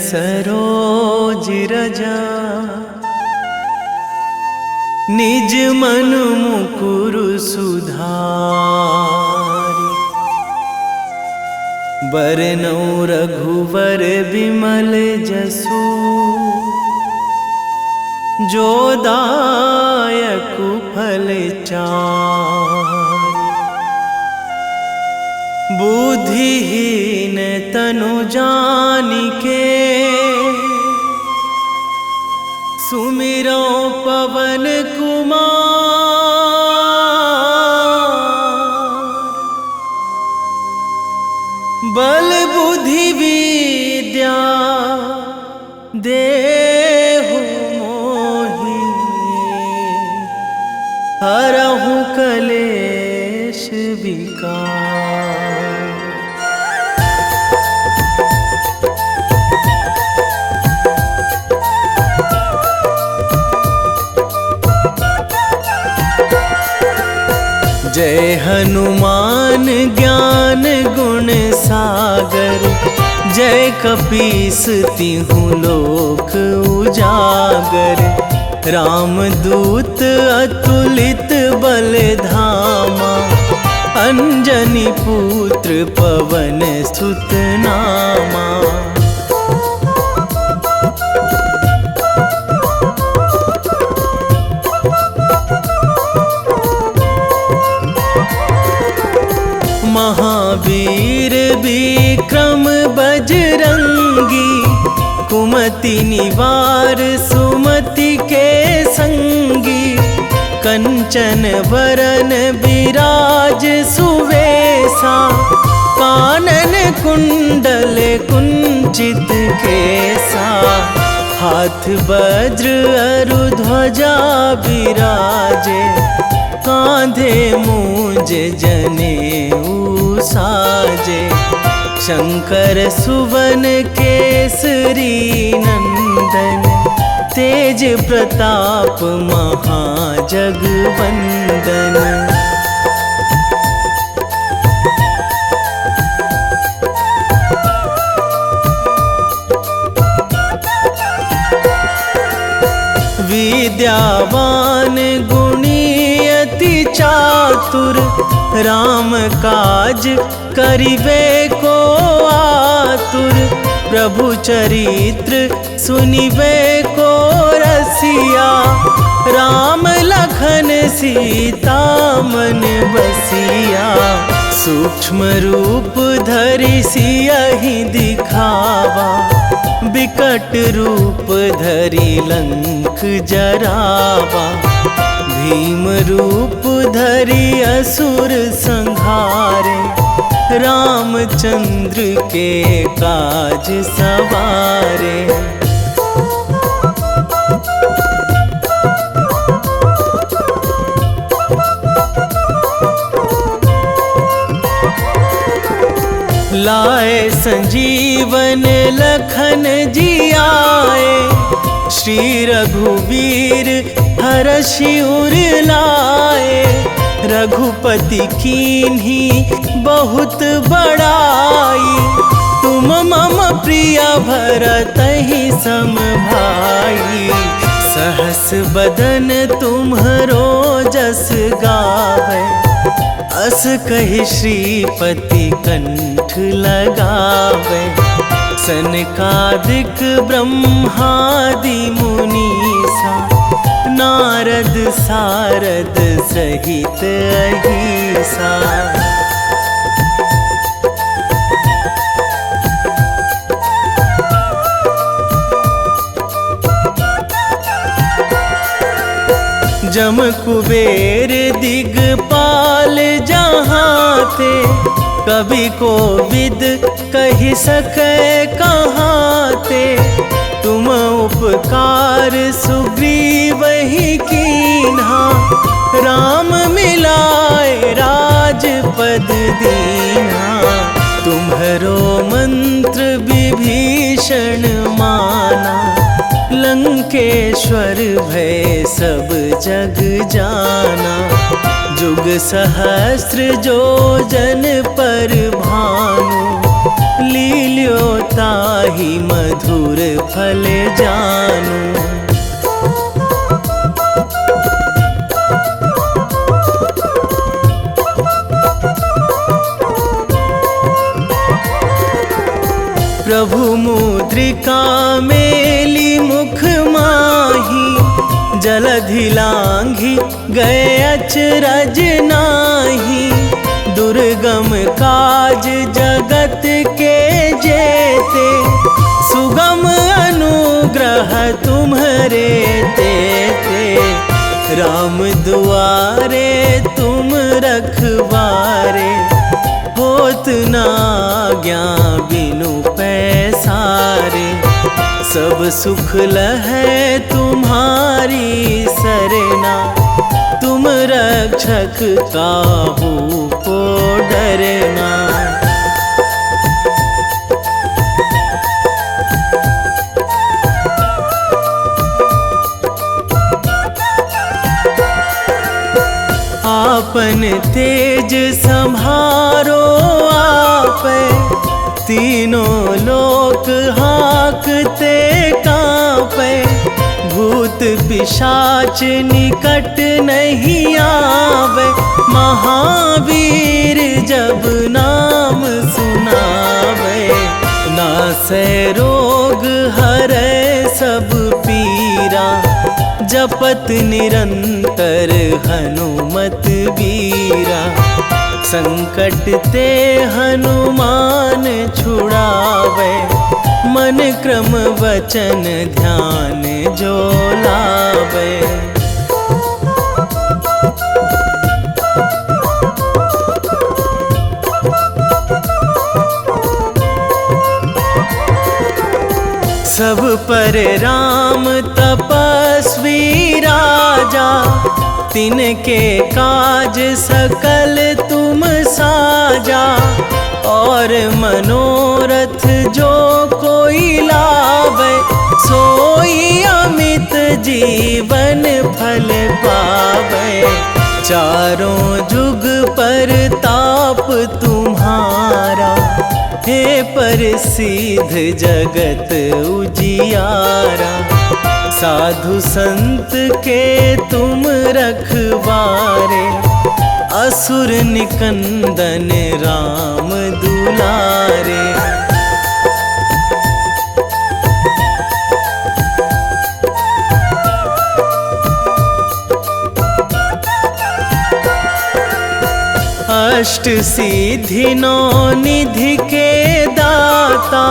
सरोज रजा, निज मन मुकुर सुधारि। बरनौ रघुवर बिमल जसु, जो दायक फल चारि। बुद्धिहीन तनु जानिके, सुमिरो पवन कुमार। बल बुद्धि विद्या देहु मोहि, हरहु कलेश विकार। जय हनुमान ज्ञान गुण सागर, जय कपीस तिहु लोक उजागर। रामदूत अतुलित बल धामा, अंजनी पुत्र पवन सुत नामा। महावीर विक्रम बजरंगी, कुमति निवार सुमति के संगी। कंचन वरन विराज सुवेशा, कानन कुंडल कुंचित केसा। हाथ वज्र अरु ध्वजा विराजे, कांधे मूंज जनेऊ साजे। शंकर सुवन केसरी नंदन, तेज प्रताप महाजगवंदन। विद्यावान गुणी अति चातुर, राम काज करिबे को आतुर। प्रभु चरित्र सुनिबे को रसिया, राम लखन सीता मन बसिया। सूक्ष्म रूप धरि सियहि दिखावा, बिकट रूप धरि लंक जरावा। भीम रूप धरि असुर संहारे, रामचंद्र के काज सवारे। लाए संजीवन लखन जियाए, श्री रघुवीर हरषि उर लाए। रघुपति कीन्ही बहुत बड़ाई, तुम मम प्रिय भरतहि सम भाई। सहस बदन तुम्हरो जस गावै, अस कहि श्रीपति कंठ लगावै। सनकादिक ब्रह्मादि मुनीसा, नारद सारद सहित अहिसा। जम कुबेर दिगपाल जहाँ थे, कवि कोविद कहि सकै कहाँ ते। तुम उपकार सुग्रीवहि कीन्हा, राम मिलाए राजपद दीन्हा। तुम्हरो मंत्र विभीषण माना, लंकेश्वर भय सब जग जाना। जुग सहस्त्र जो जन पर भानु, लील्यो ताहि मधुर फल जानू। प्रभु मुद्रिका मेली मुख माही, जलधि लांघी गए अचरज नाही। दुर्गम काज जगत के जेते, सुगम अनुग्रह तुम्हरे तेते। राम दुआरे तुम रखवारे, होत ना आज्ञा बिनु पैसारे। सब सुख लहै तुम्हारी सरना, तुम रक्षक काहू को डरना। आपन तेज संभारो आपै, तीनों लोक हाकते कांपै। भूत पिशाच निकट नहीं आवे, महावीर जब नाम सुनावे। नासै रोग हरै सब पीरा, जपत निरंतर हनुमत बीरा। संकट ते हनुमान छुड़ावे, मन क्रम वचन ध्यान जो लावे। सब पर राम तपस्वी राजा, तिनके काज सकल तुम साजा। और मनोरथ जो कोई लावे, सोई अमित जीवन फल पावे। चारों जुग पर ताप तुम्हारा, हे प्रसिद्ध जगत उजियारा। साधु संत के तुम रखवारे, असुर निकंदन राम दुलारे। अष्ट सिद्धि नौ निधि के दाता,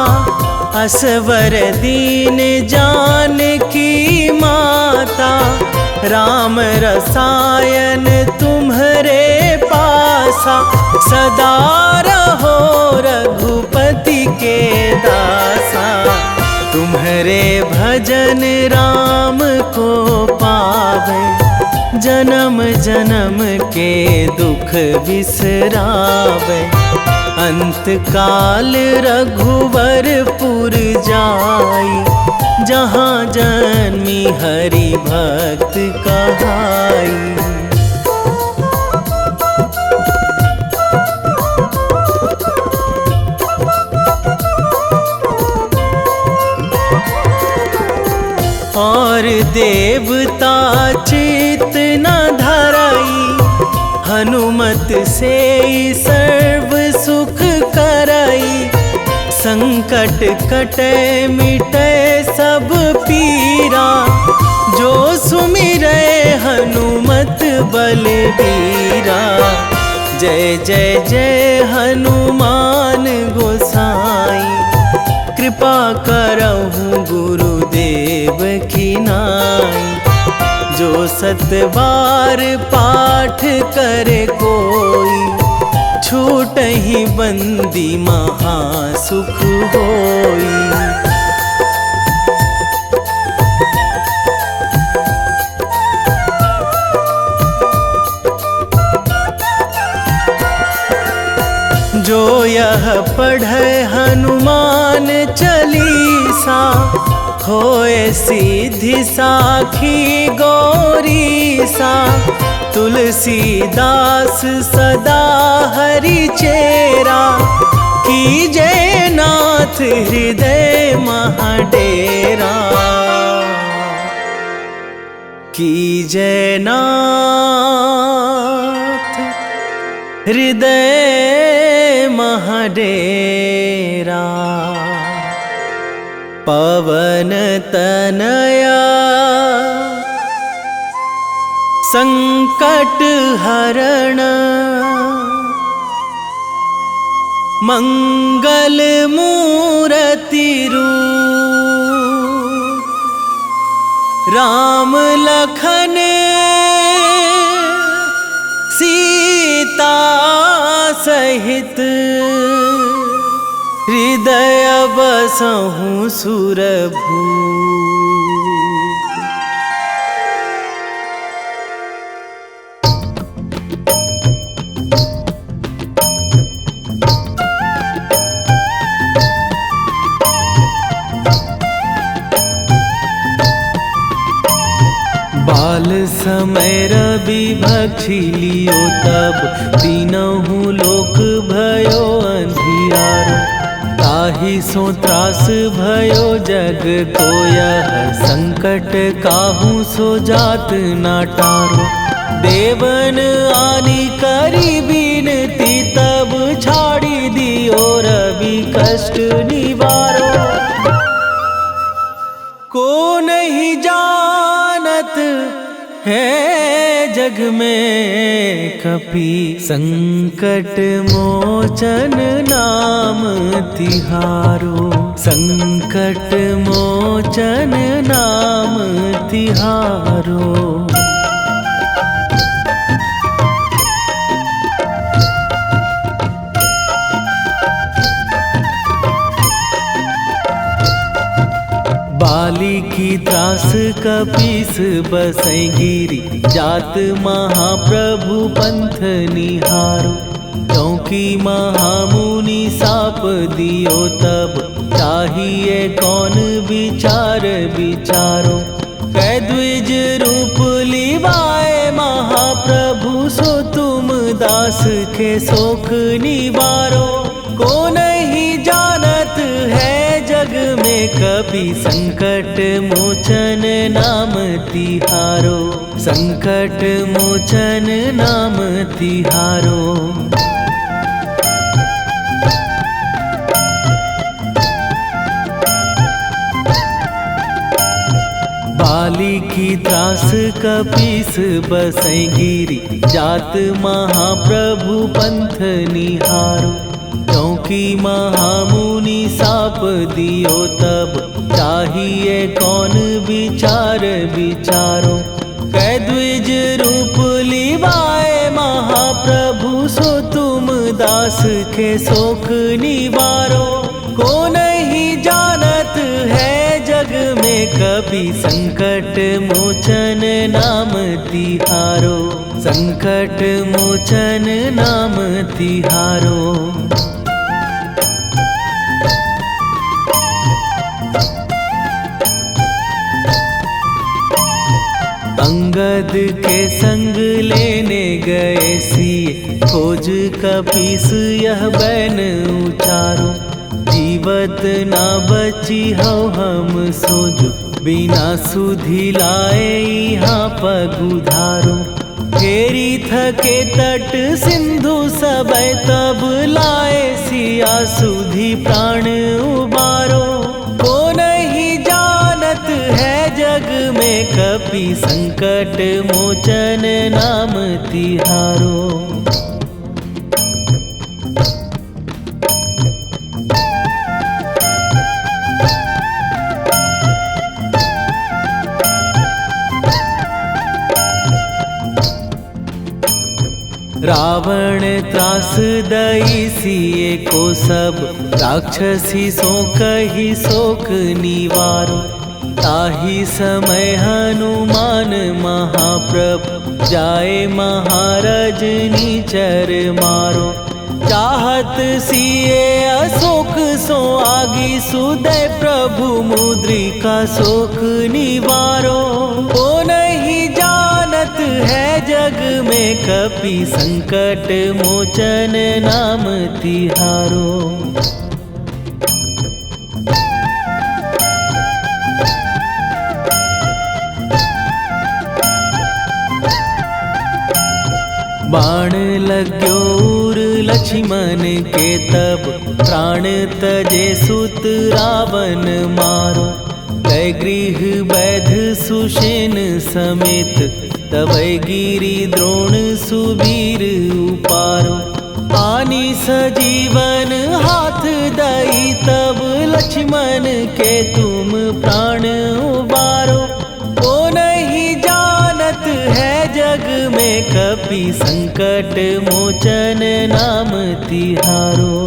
असवर दीन जानकी माता। राम रसायन तुम्हरे पासा, सदा रहो रघुपति के दासा। तुम्हरे भजन राम को पावे, जन्म जन्म के दुख बिसरावे। अंत काल रघुवरपुर जाई, जहाँ जन्मी हरि भक्त कहाई। और देवता चित न धराई, हनुमत से सर्व सुख कराई। संकट कटे मिटे सब पीरा, जो सुमिरै हनुमत बलबीरा। जय जय जय हनुमान गोसाई, कृपा करहु गुरुदेव की नाई। जो सतबार पाठ करे कोई, छूटहि बंदी महासुख होई। जो यह पढ़े हनुमान चालीसा, होए सिद्धि साखी गौरीसा। तुलसीदास सदा हरि चेरा, कीजे नाथ हृदय महाडेरा, कीजे नाथ हृदय महाडेरा। पवन तनया संकट हरण, मंगल मूर्ति रूप, राम लखन सीता सहित, हृदय बसहु सुरभूप। बाल समय रवि भक्षी लियो तब, तीनहु लोक भयो अंधियारो। ताहि सो त्रास भयो जग को यह, संकट काहू सो जात ना टारो। देवन आनी करी बिनती तब, छाड़ी दियो रवि कष्ट निवारो। को नहीं जानत है जग में कपि, संकट मोचन नाम तिहारो। संकट मोचन नाम तिहारो। बाली की त्रास कपीस बसै गिरी, जात महाप्रभु पंथ निहारो। क्योंकि महामुनि साप दियो तब, चाहिए कौन विचार विचारो। कै द्विज रूप लिवाए महाप्रभु, सो तुम दास के शोक निवारो। को नहीं जानत है जग में कपि, संकट मोचन नाम तिहारो। संकट मोचन नाम तिहारो। बाली की त्रास कपीस बसै गिरी, जात महाप्रभु पंथ निहारो। क्योंकि महामुनि साप दियो तब, चाहिए कौन विचार विचारो। कै द्विज रूप लिवाए महाप्रभु, सो तुम दास के शोक निवारो। को नहीं जानत है जग में कपि, संकट मोचन नाम तिहारो। संकट मोचन नाम तिहारो। अंगद के संग लेने गए सिए, खोज कपीस यह बैन उचारो। जीवत ना बची हो हम सोजो, बिना सुधि लाए यहाँ पगुधारो। घेरी थके तट सिंधु सबय, तब लाए सिया सुधि प्राण उबारो। को नहीं जानत है जग में कपि, संकट मोचन नाम तिहारो। रावण त्रास दई सिए को सब, राक्षसी सो कही शोक निवारो। ताहि समय हनुमान महाप्रभु, जाए महाराज नीचर मारो। चाहत सिए अशोक सो आगी, सुदय प्रभु मुद्रिका शोक निवारो। को नहीं जानत है जग में कपि संकट मोचन नाम तिहारो। बाण लग्यो उर लक्ष्मण के तब प्राण तजे सुत रावण मारो। कै गृह वैध सुषेण समेत तबै गिरि द्रोण सुबीर उपारो। आनी सजीवन हाथ दई तब लक्ष्मण के तुम प्राण उबारो। ओ नहीं जानत है जग में कपि संकट मोचन नाम तिहारो।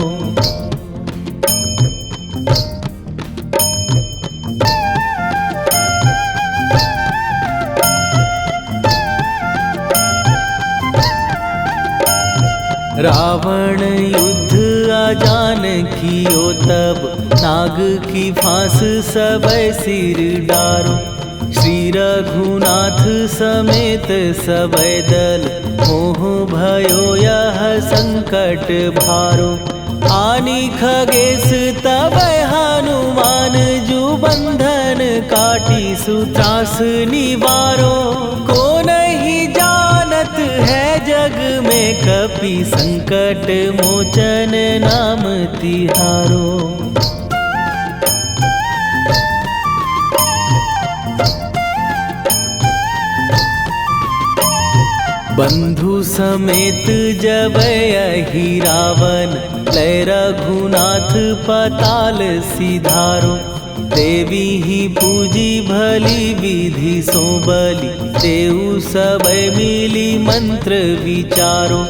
रावण युद्ध आजान कियो तब नाग की फांस सबै सिर डारो। श्री रघुनाथ समेत सबै दल मोह भयो यह संकट भारो। आनी खगेश तबै हनुमान जु बंधन काटी सुत्रास निवारो। को नहीं जानत है जग में कपि संकट मोचन नाम तिहारो। बंधु समेत जबै अहि रावण लय रघुनाथ पताल सिधारो। देवी ही पूजी भली विधि सो बलि तेउ सबै मिली मंत्र विचारो।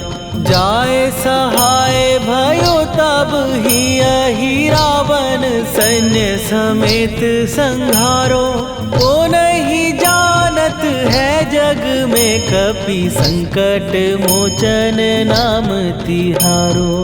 जाए सहाय भयो तब ही अहि रावण सैन्य समेत संहारो। ओ नहीं जानत है जग में कपि संकट मोचन नाम तिहारो।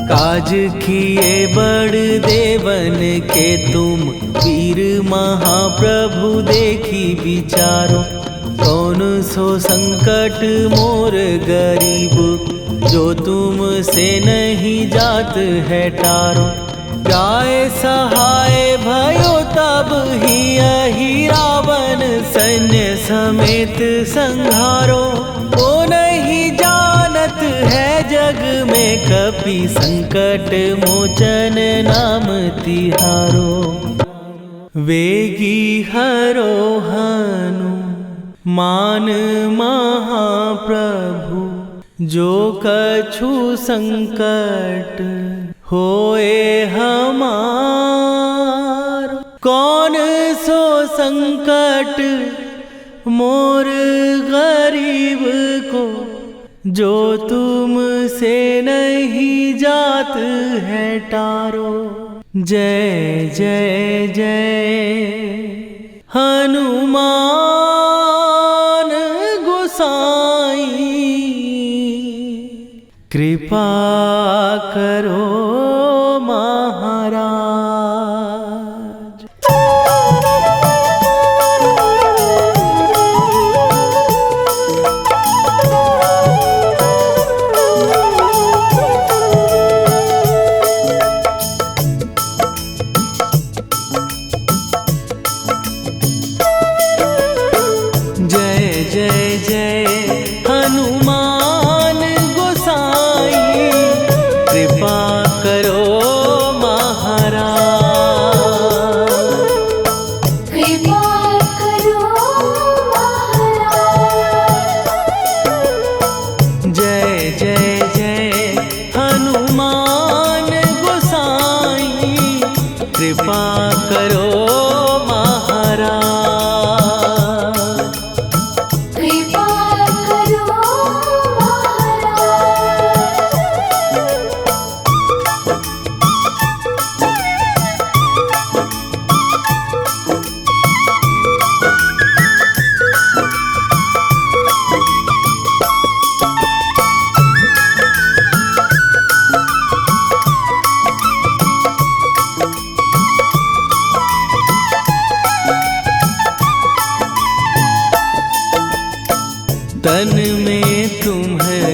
काज किए बड़ देवन के तुम वीर महाप्रभु देखी विचारो। कौन सो संकट मोर गरीब जो तुम से नहीं जात है टारो। जाए सहाय भयो तब ही अहि रावण सैन्य समेत संहारो। ओ नहीं जानत है जग में कपि संकट मोचन नाम तिहारो। वेगी हरो हनु मान महाप्रभु जो कछु संकट होए हमार। कौन सो संकट मोर गरीब को जो तुम से नहीं जात है टारो। जय जय जय हनुमान गोसाई कृपा करो महाराज। जय जय जय हनुमान गोसाई कृपा कर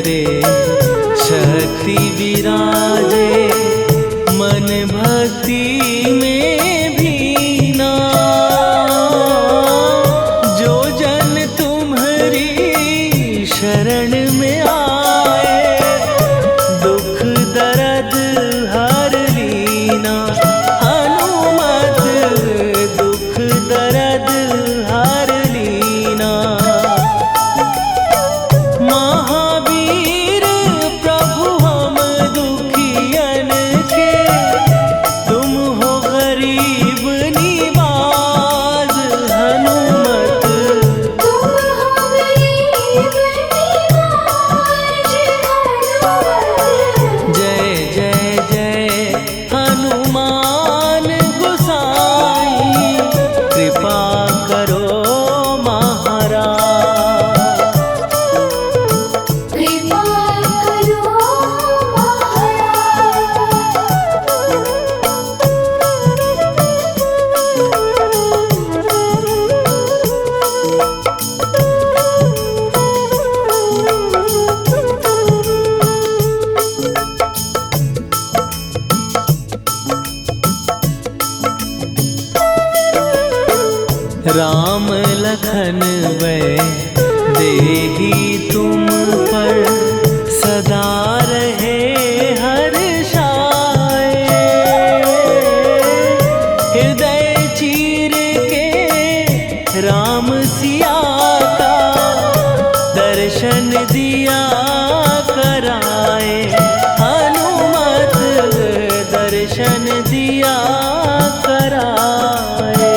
करे शक्ति विराजे, मन भक्ति में भीना। जो जन तुम्हारी शरण में आए, दुख दर्द हर लीना। हनुमत दुख दर्द हर लीना। महावीर प्रभु हम दुखियन के, तुम हो गरीब निवाज। हनुमत तुम हो गरीब निवाज। जय जय जय हनुमान गोसाई, कृपा करो महाराज। कृपा करो राम लखन वै देही तुम पर, सदा रहे हर्षाए। हृदय चीर के राम सिया का, दर्शन दिया कराए। हनुमत दर्शन दिया कराए।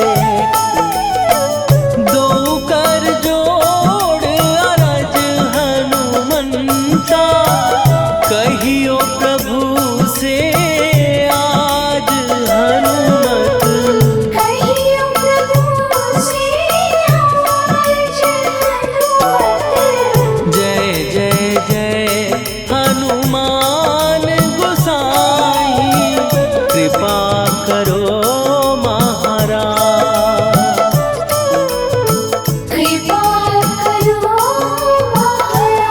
दो कर जोड़ अरज हनुमंता, कहियो प्रभु से आज। हनुमत कहियो प्रभु से आज। हनुमत जय जय जय हनुमान गोसाई, कृपा करो महाराज। कृपा करो महाराज।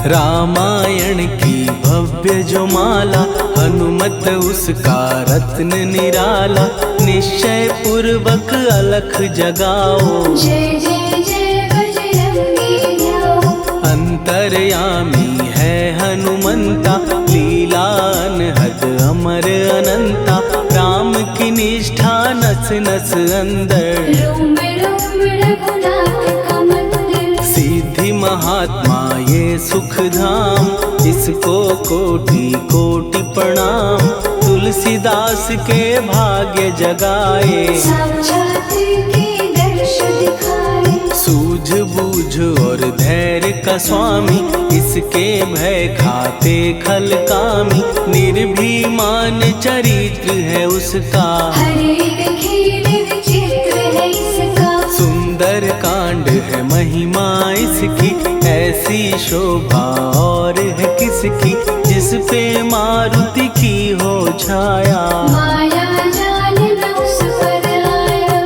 रामायण की भव्य जो माला, हनुमत उसका रत्न निराला। निश्चय पूर्वक अलख जगाओ, जय जय जय बजरंगी जाओ। अंतर्यामी है हनुमंता, लीला अनहद अमर अनंता। राम की निष्ठा नस नस अंदर, रोम रोम रघुनाथ का मंदिर। सिद्धि महात्मा ये सुख धाम, इसको कोटि कोटि प्रणाम। तुलसीदास के भाग्य जगाए, साक्षात के दर्श दिखाए। सूझबूझ और धैर्य का स्वामी, इसके भय खाते खल कामी। निर्भीमान चरित्र है उसका, हर एक खेल विचित्र है इसका। सुंदर कांड है महिमा इसकी। ऐसी शोभा और है किसकी, जिस पे मारुति की हो छाया। माया जाल न उस पर आया।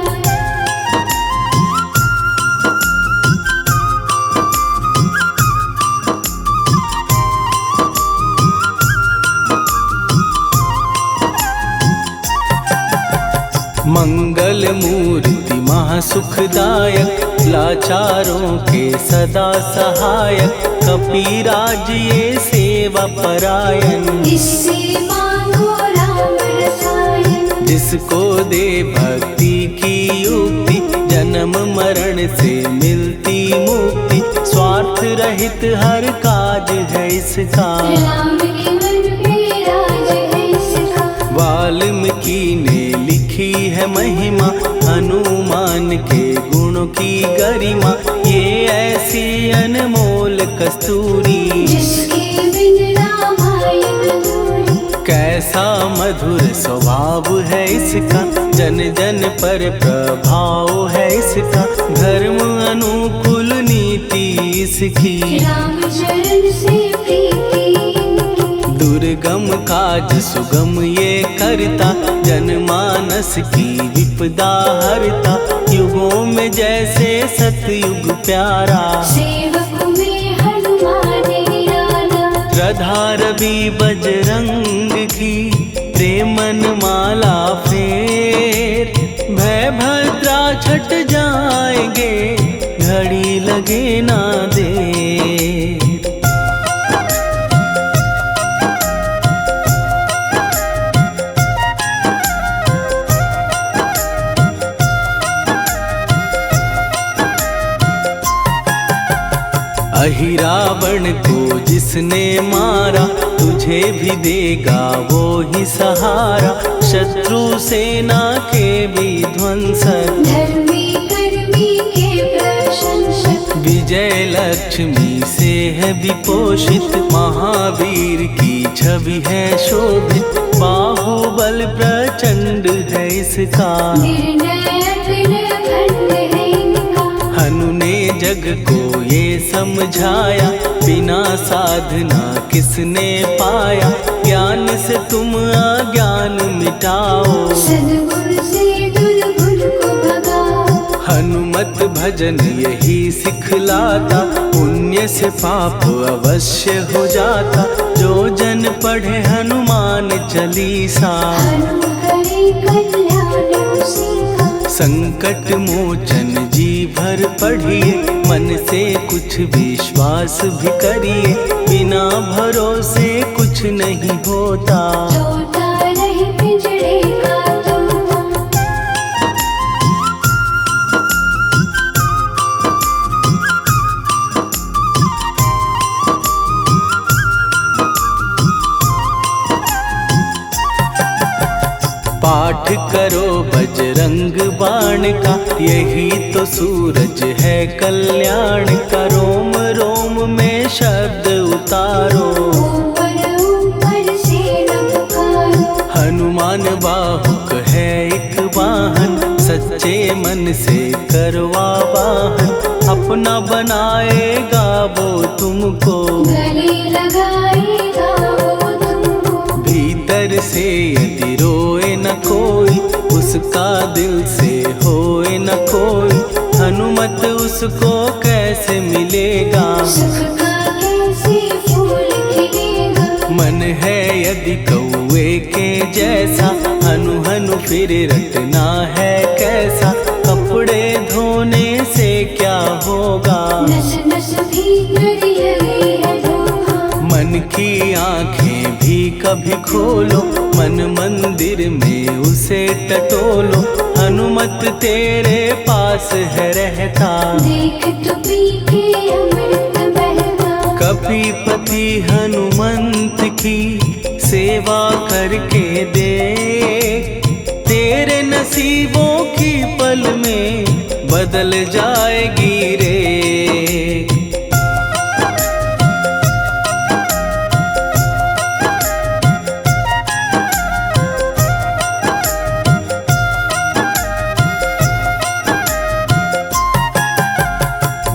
मंगल मूर्ति महासुखदायक, लाचारों के सदा सहायक। कपीराज ये सेवा परायण, इससे मांगो राम रसायन। जिसको दे भक्ति की युक्ति, जन्म मरण से मिलती मुक्ति। स्वार्थ रहित हर काज है इसका, राम के मन पे राज है इसका। वाल्मीकि ने लिखी है महिमा, हनुमान के गुणों की गरिमा। ये ऐसी अनमोल कस्तूरी, जिसके बिन रामायण अधूरी। कैसा मधुर स्वभाव है इसका, जन जन पर प्रभाव है इसका। धर्म अनुकूल नीति प्रीति इसकी, राम चरण से प्रीति इनकी। दुर्गम काज सुगम ये करता, जनमानस की विपदा हरता। युगों में जैसे सतयुग प्यारा, सेवक में हनुमान निराला। श्रद्धा रवि बजरंग की, प्रेमन माला फेर। भय भद्रा छट जाएंगे, घड़ी लगे ना देर। अहि रावण को जिसने मारा, तुझे भी देगा वो ही सहारा। शत्रु सेना के विध्वंसक, धर्मी कर्मी के प्रशंसक। विजय लक्ष्मी से है विपोषित, महावीर की छवि है शोभित। बाहुबल प्रचंड है इसका, निर्णय अखंड है इनका। हनु ने जग को ये समझाया, बिना साधना किसने पाया। ज्ञान से तुम अज्ञान मिटाओ, सद्गुण से दुर्गुण को भगाओ। हनुमत भजन यही सिखलाता, पुण्य से पाप अवश्य हो जाता। जो जन पढ़े हनुमान चालीसा, हनु करे कल्याण उसी का। संकट मोचन जी भर पढ़िए, मन से कुछ विश्वास भी करिए। बिना भरोसे कुछ नहीं होता, तोता रहे पिंजड़े का तोता। पाठ करो बजरंग बाण का, यही तो सूरज है कल्याण का। रोम रोम में शब्द उतारो, ऊपर ऊपर से न पुकारो। हनुमान बाहुक है एक वाहन, सच्चे मन से करवा वाहन। अपना बनाएगा वो तुमको, गले लगाएगा वो तुमको। भीतर से यदि रोए न कोई, उसका दिल से होए न कोई। हनुमत उसको कैसे मिलेगा, सुख का कैसे फूल खिलेगा। मन है यदि कौवे के जैसा, हनु हनु फिर रटना है कैसा। कपड़े धोने से क्या होगा, नस नस भीतर यही है धोखा। मन की आंखें भी कभी खोलो, मन मंदिर में उसे टटोलो। हनुमत तेरे पास है रहता, देख तो पी के अमृत बहता। कपीपति हनुमंत की सेवा करके दे। तेरे नसीबों की पल में बदल जाएगी रे।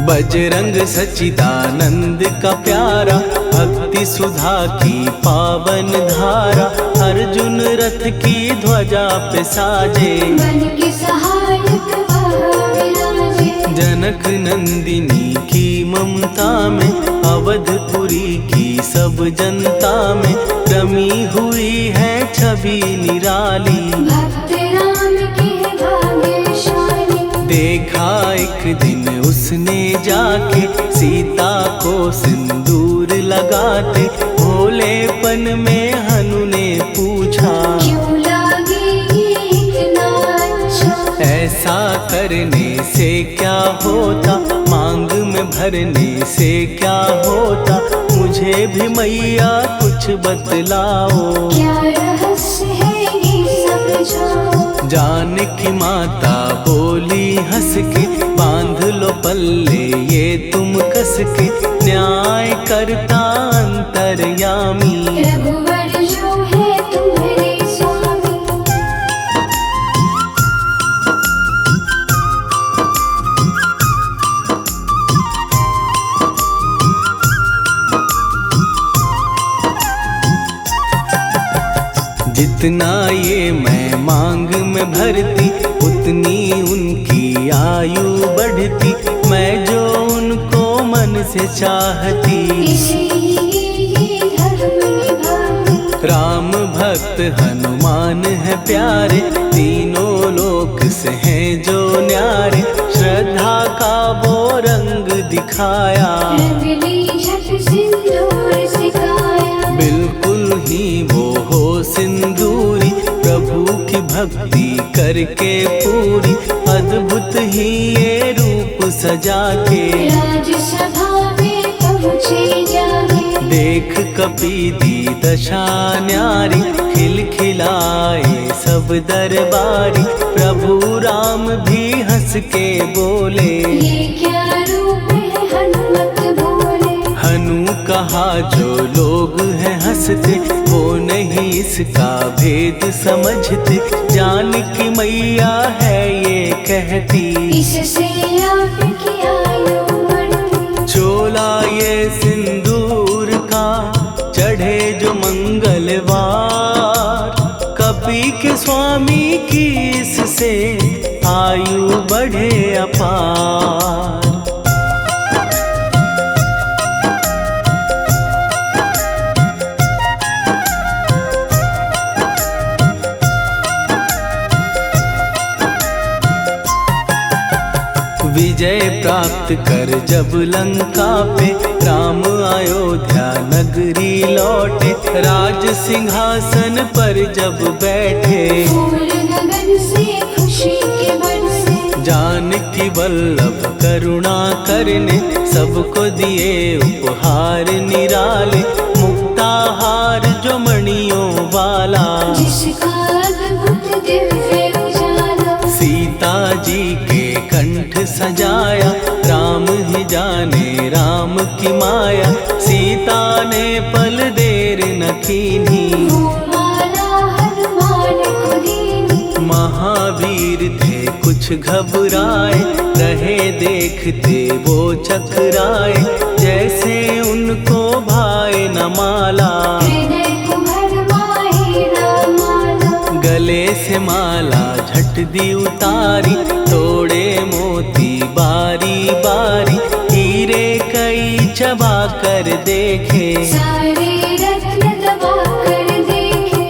बजरंग सच्चिदानंद का प्यारा, भक्ति सुधा की पावन धारा। अर्जुन रथ की ध्वजा पे साजे, मन के सहायक वहाँ विराजे। जनक नंदिनी की ममता में, अवधपुरी की सब जनता में। रमी हुई है छवि निराली, भक्त राम के भाग्यशाली। देखा एक दिन उसने जाके, सीता को सिंदूर लगाते। भोलेपन में हनु ने पूछा, क्यों लागे ये इतना अच्छा। ऐसा करने से क्या होता, मांग में भरने से क्या होता। मुझे भी मैया कुछ बतलाओ, क्या रहस्य है ये समझाओ। जानकी माता बोली हंस के, बांध लो पल्ले ये तुम कस के। न्याय करता अंतर्यामी, रघुवर जो है तुम्हारे स्वामी। जितना ये मैं मांग में भरती उतनी उनकी आयु बढ़ती, मैं जो उनको मन से चाहती। इसीलिए धर्म निभाती। राम भक्त हनुमान है प्यारे, तीनों लोक से हैं जो न्यारे। श्रद्धा का वो रंग दिखाया, रंगली झट सिंदूर सिखाया। बिल्कुल ही वो हो सिंदूरी, प्रभु की भक्ति करके पूरी। अद्भुत ही ये रूप सजा के, राजसभा में पहुँचे जाके। देख कपी दी दशा न्यारी, खिलखिलाए सब दरबारी। प्रभु राम भी हंस के बोले, ये क्या रूप है हनुमत बोले। हनु कहा जो लोग हैं हंसते, वो नहीं इसका भेद समझते। जानकी मैया है ये कहती, इससे आपकी आयु बढ़ती। चोला ये सिंदूर का चढ़े जो मंगलवार, कपी के स्वामी की इससे आयु बढ़े अपार। विजय प्राप्त कर जब लंका पे, राम अयोध्या नगरी लौटे। राज सिंहासन पर जब बैठे, फूल गगन से खुशी के बरसे। जानकी वल्लभ करुणा करने, सबको दिए उपहार निराले। मुक्ताहार जो मणियों वाला, जिसका अद्भुत दिव्य उजाला। सीता जी के कंठ सजाया, राम ही जाने राम की माया। सीता ने पल देर न कीन्ही, वो माला हनुमान को दीनी। महावीर थे कुछ घबराए, रहे देखते वो चकराए। जैसे उनको भाए न माला, हृदय को भरमाए रामाला। गले से माला झट दी उतारी, तोड़े मोती बारी बारी। हीरे कई चबा कर देखे, सारे रत्न दबा कर देखे।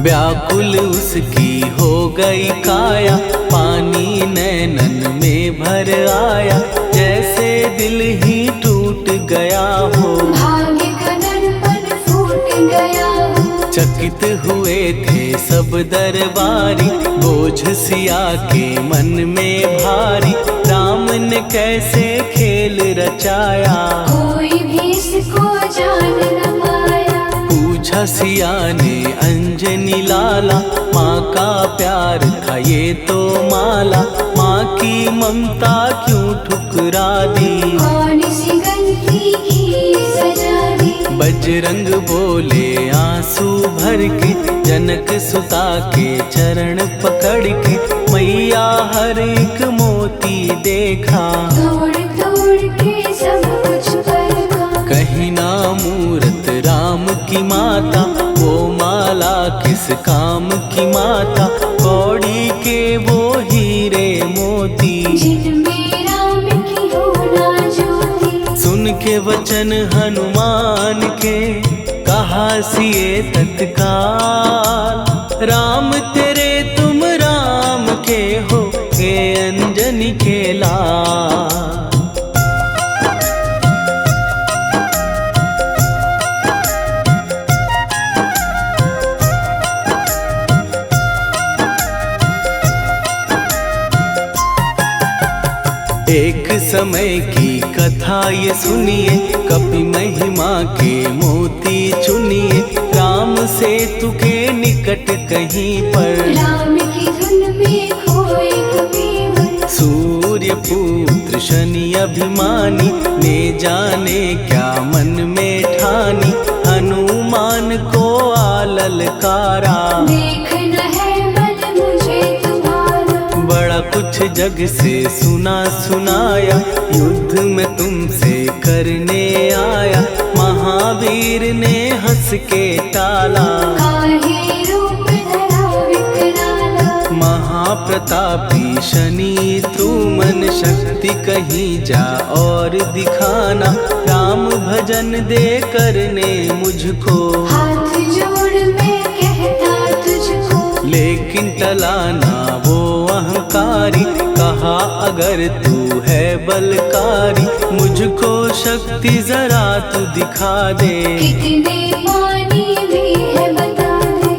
व्याकुल उसकी हो गई काया, पानी नैनन में भर आया। जैसे दिल ही टूट गया हो, भाग्य का दर्पण फूट गया हो। चकित हुए थे सब दरबारी, बोझ सिया के मन में भारी। राम ने कैसे खेल रचाया, कोई भी इसको जान न पाया। पूछा सिया ने अंजनी लाला, माँ का प्यार था ये तो माला। माँ की ममता क्यों ठुकरा दी, कौन सी गलती की सजा दी। बजरंग बोले आंसू भर के, जनक सुता के चरण पकड़ के। मैया हर एक मोती देखा, तोड़ तोड़ के सब कुछ परखा। कहीं ना मूरत राम की माता, वो माला किस काम की माता। कौड़ी के वो हीरे मोती, जिनमें राम की होना ज्योति। सुन के वचन हनुमान के, कहा सिए तत्काल। राम तेरे तुम राम के हो, हे अंजनी के लाल। एक समय की कथा ये सुनिए, कपि महिमा के मोती चुनिए। राम सेतु के निकट कहीं पर, राम की धुन में खोए कबीर। सूर्य पुत्र शनि अभिमानी, ने जाने क्या मन में ठानी। हनुमान को आललकारा, देखना है मन कुछ जग से सुना सुनाया, युद्ध में तुमसे करने आया। महावीर ने हंस के टाला, काहे रूप धरा विकराला। महाप्रतापी शनि तू मन शक्ति कहीं जा और दिखाना। राम भजन दे करने मुझको, हाथ जोड़ मैं कहता तुझको। लेकिन टला ना वो अहंकारी, कहा अगर तू है बलकारी, मुझको शक्ति जरा तू दिखा दे। कितने पानी भी है बता दे।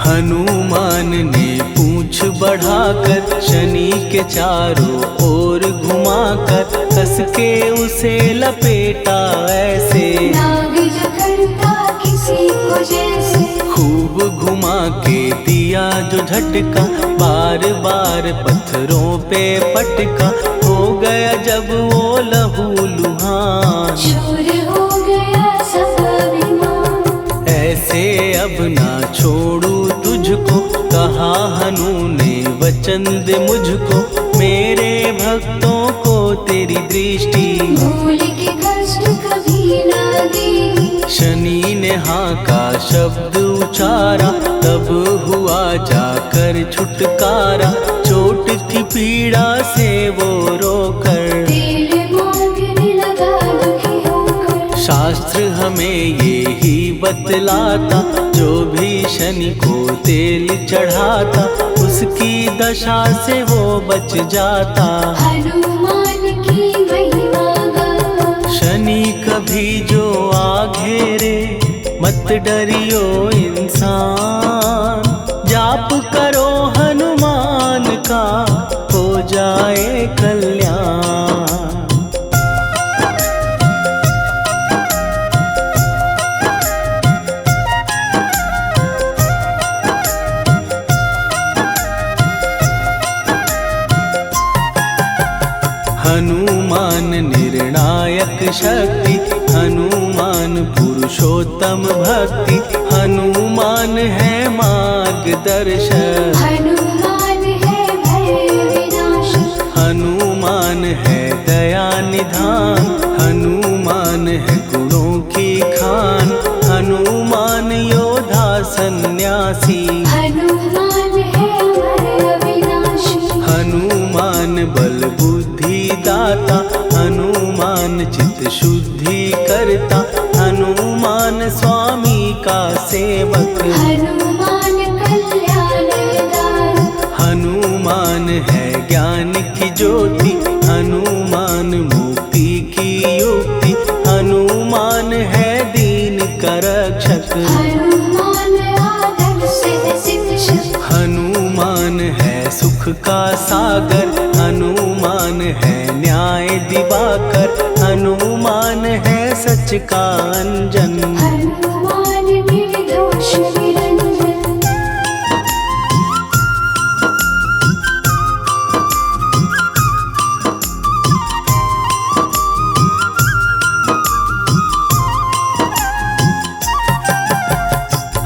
हनुमान ने पूंछ बढ़ाकर शनि के चारों ओर घुमाकर, कस के उसे लपेटा ऐसे। नाग जो करता किसी को जैसे, खूब घुमा के दिया जो झटका, बार बार पत्थरों पे पटका। हो गया जब वो लहू लुहान, चूर हो गया सब अभिमान। ऐसे अब ना छोड़ू तुझको, कहा हनु ने वचन दे मुझको। मेरे भक्तों को तेरी दृष्टि, भूल के कष्ट कभी ना दी। शनि ने हाँ का शब्द उचारा, तब हुआ जाकर छुटकारा। चोट की पीड़ा से वो रोकर, तेल मांगने लगा दुखी होकर। शास्त्र हमें ये ही बतलाता, जो भी शनि को तेल चढ़ाता, उसकी दशा से वो बच जाता। हनुमान की महिमा गाता, शनि कभी जो आ घेरे, मत डरियो इंसान। जाप करो हनुमान का, हो जाए कल्याण। हनुमान निर्णायक शक्ति, हनुमान पुरुषोत्तम भक्ति। हनुमान है मार्गदर्शक, हनुमान है भय विनाशक। हनुमान है दया निधान, हनुमान है गुणों की खान। हनुमान योद्धा सन्यासी, हनुमान है भय विनाशी। हनुमान बल बुद्धि दाता, हनुमान चित्त शुद्धि करता। हनुमान स्वामी का सेवक, हनुमान कल्याण दायक। हनुमान है ज्ञान की ज्योति, हनुमान मुक्ति की युक्ति। हनुमान है दीन का रक्षक, हनुमान आदर से शिक्षक। हनुमान है सुख का सागर, हनुमान है न्याय दिवाकर। हनुमान है सच का अंजन, हनुमान निर्दोष निरंजन।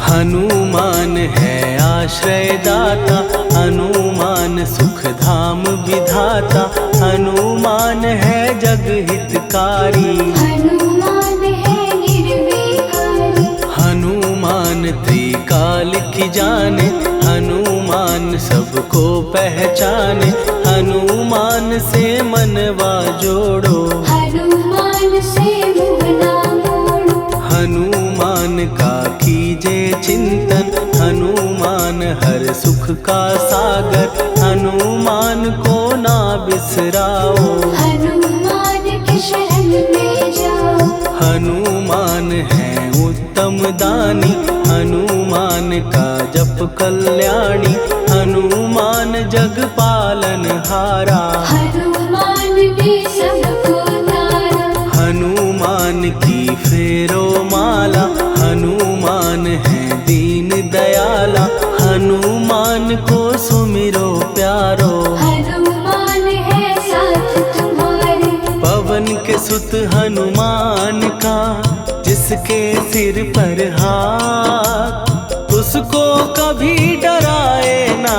हनुमान है आश्रय दाता, हनुमान सुख धाम विधाता। हनुमान है जग हितकारी, हनुमान है निर्विकारी। हनुमान त्रिकाल की जाने, हनुमान सबको पहचाने। हनुमान से मनवा जोड़ो, हनुमान से मुँह ना मोड़ो। हनुमान का कीजे चिंतन, हनुमान हर सुख का सागर। हनुमान को ना बिसराओ, हनुमान के शरण में जाओ। हनुमान है उत्तम दानी, हनुमान का जप कल्याणी। हनुमान जग पालन हारा, हनुमान ने सबको तारा। हनुमान की फेरो माला, हनुमान है दीन दयाला। हनुमान को सुमिरो प्यारो, हनुमान है साथ सुत हनुमान का, जिसके सिर पर हाथ, उसको कभी डराए ना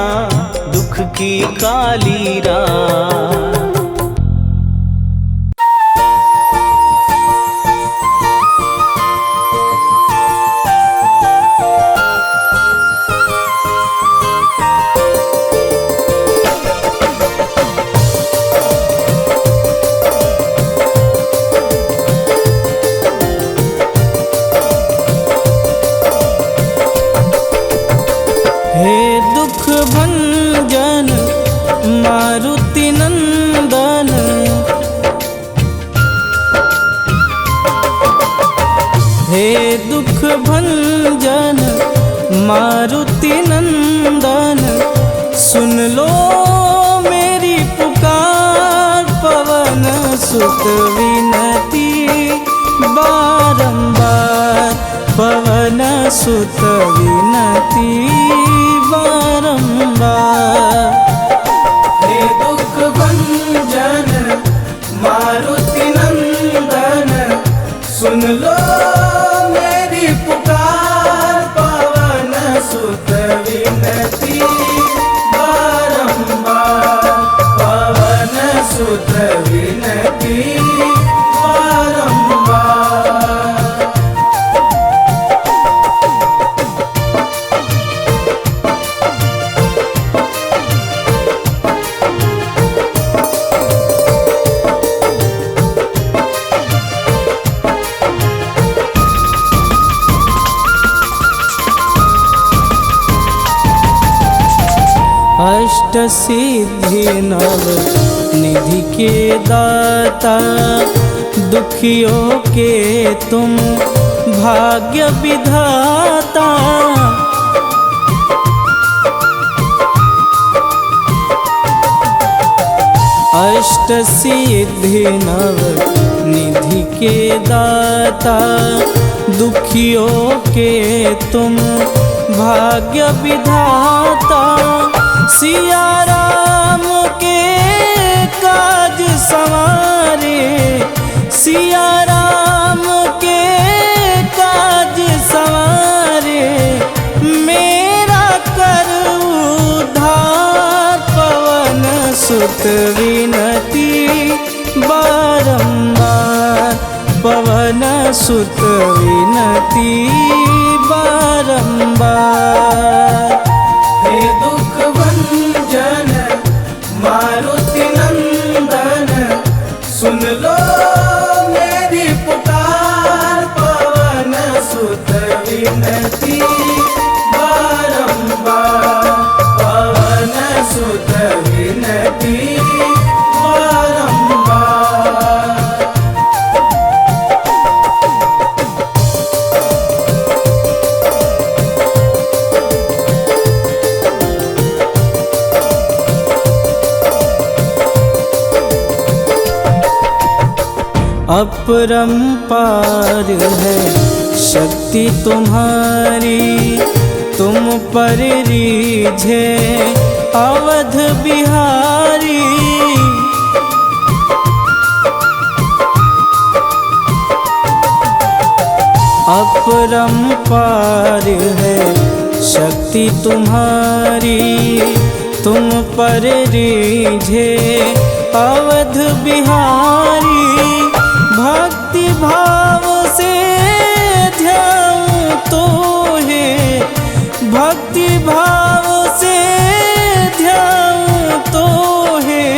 दुख की काली रात। हे दुख भंजन मारुति नंदन, हे दुख भंजन मारुति नंदन, सुन लो मेरी पुकार, पवन सुत विनती बारंबार, पवन सुत विनती बारंबार। हे दुख भंजन मारुति नंदन, सुन लो मेरी पुकार, पवन सुत विनती बारंबार, पवन सुत विनती बारंबार। अष्ट सिद्धि नव निधि के दाता, दुखियों के तुम भाग्य विधाता। अष्ट सिद्धि नव निधि के दाता, दुखियों के तुम भाग्य विधाता। सिया राम के काज संवारे, सिया राम के काज संवारे, मेरा कर उद्धार, पवन सुत विनती बारंबार, पवन सुत विनती बारंबार। हे दुख भंजन मारुति नंदन, सुन लो मेरी पुकार, पवन सुत विनती बारंबार, पवन सुत विनती बारंबार। अपरंपार है शक्ति तुम्हारी, तुम पर रीझे अवध बिहारी। अपरंपार है शक्ति तुम्हारी, तुम पर रीझे अवध बिहारी। भक्ति भाव से ध्याऊं तो है, भक्ति भाव से ध्याऊं तो है,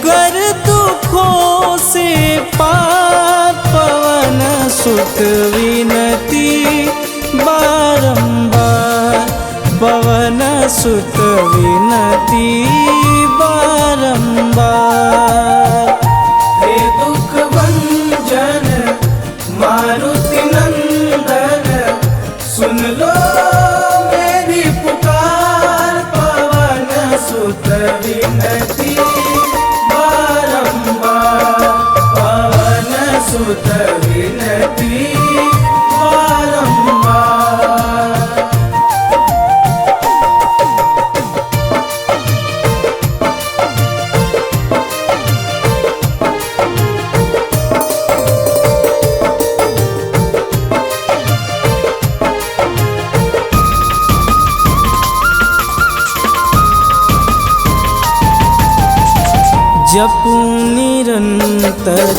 कर दुखों से पार, पवन सुत विनती बारंबार, पवन सुत विनती बारंबार। हे दुख भंजन मारुति नंदन, सुन लो मेरी पुकार, पवन सुत विनती बारंबार, पवन सुत विनती बारंबार। जपू निरंतर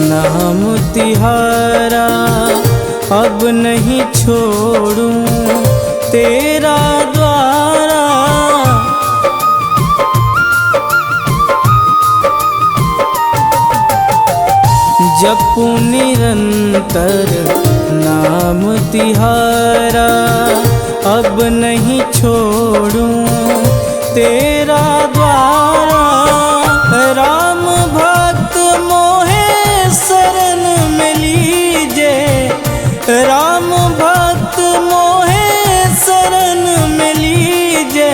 नाम तिहारा, अब नहीं छोड़ूं तेरा द्वारा। जपू निरंतर नाम तिहारा, अब नहीं छोड़ूं तेरा द्वारा। राम भक्त मोहे शरण में लीजे, राम भक्त मोहे शरण में लीजे।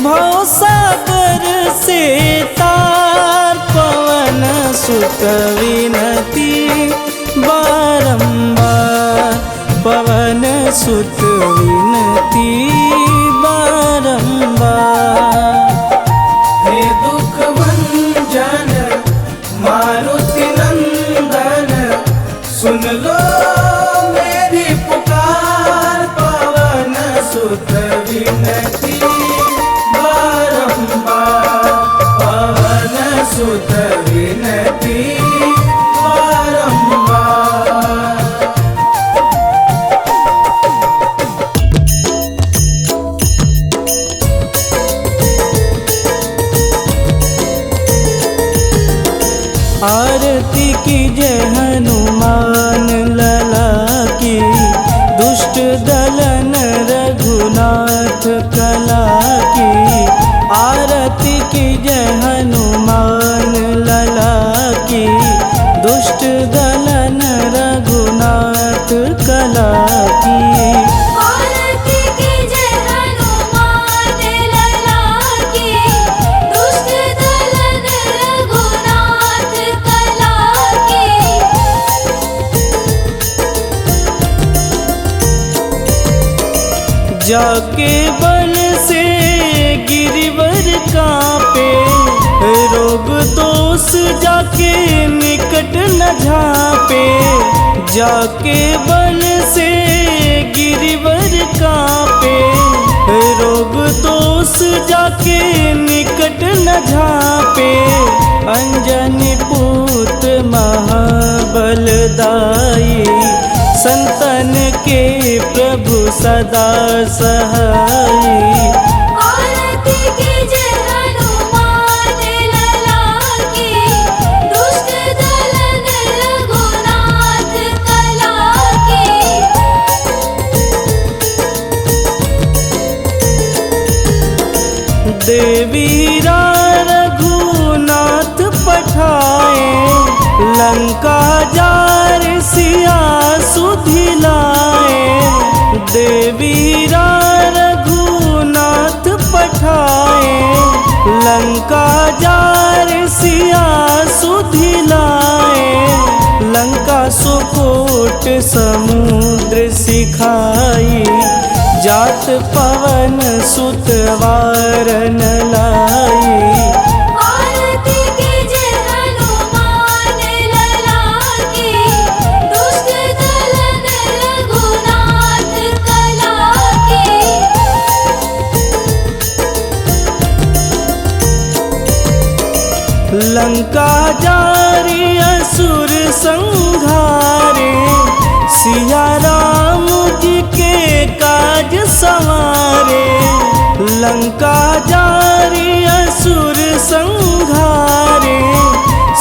भवसागर से तार पवन सुत विनती बारंबार, पवन सुत विनती बारंबार। हे दुख भंजन मारुति नंदन, सुन लो मेरी पुकार। पवन सुत विनती बारंबार, पवन सुत विनती बारंबार। आरती कीजय हनुमान लला की, दुष्ट दलन रघुनाथ कला की। आरती कीजय हनुमान लला की, दुष्ट दलन रघुनाथ कला की। आरती कीजय हनुमान लला की, दुष्ट दलन रघुनाथ कला की। जाके बल से गिरिवर कांपे, रोग दोष जाके निकट न झांपे। जाके बल से गिरिवर कांपे, रोग दोष जाके निकट न झांपे। अंजनी पुत्र महाबलदाई, संतन के प्रभु सदा सहाई। आरती कीजय हनुमान लला की, दुष्ट दलन रघुनाथ कला की। देवीरा रघुनाथ पठाए, लंका जार सिया सुधिलाए। देवीरा रघुनाथ पठाए, लंका जार सिया सुधिलाए। लंका सुकोट समुद्र सिखाई, जात पवन सुत वारन लाई। आरती कीजय हनुमान लला की, दुष्ट दलन रघुनाथ कला की। लंका जारी असुर संहारे, सिया राम जी के काज संवारे। लंका जारी असुर संहारे,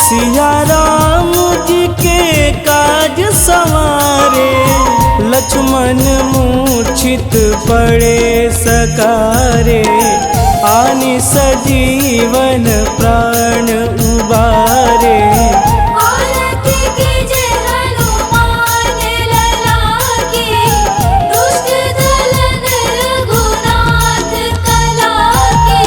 सिया राम जी के काज संवारे। लक्ष्मण मूर्छित पड़े सकारे, आनि सजीवन प्राण उबारे। आरती कीजय हनुमान लला की, दुष्ट दलन रघुनाथ कला की।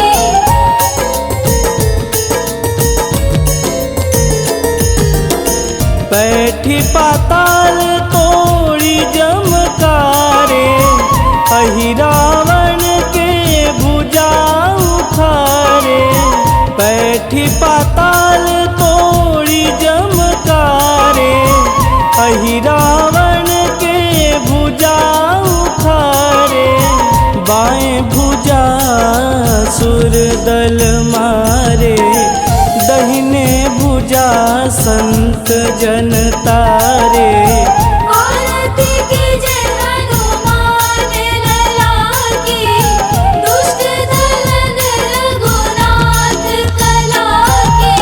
बैठी पाताल तोड़ी जमकारे, अहि रावण के भुजा उखारे। बैठी पाताल तोड़ी जमकारे, अहि रावण के भुजा उखारे। बाएं भुजा सुर दल मारे, पूजा संत जन तारे। आरती कीजे हनुमान लला की, दुष्ट दलन रघुनाथ कला की।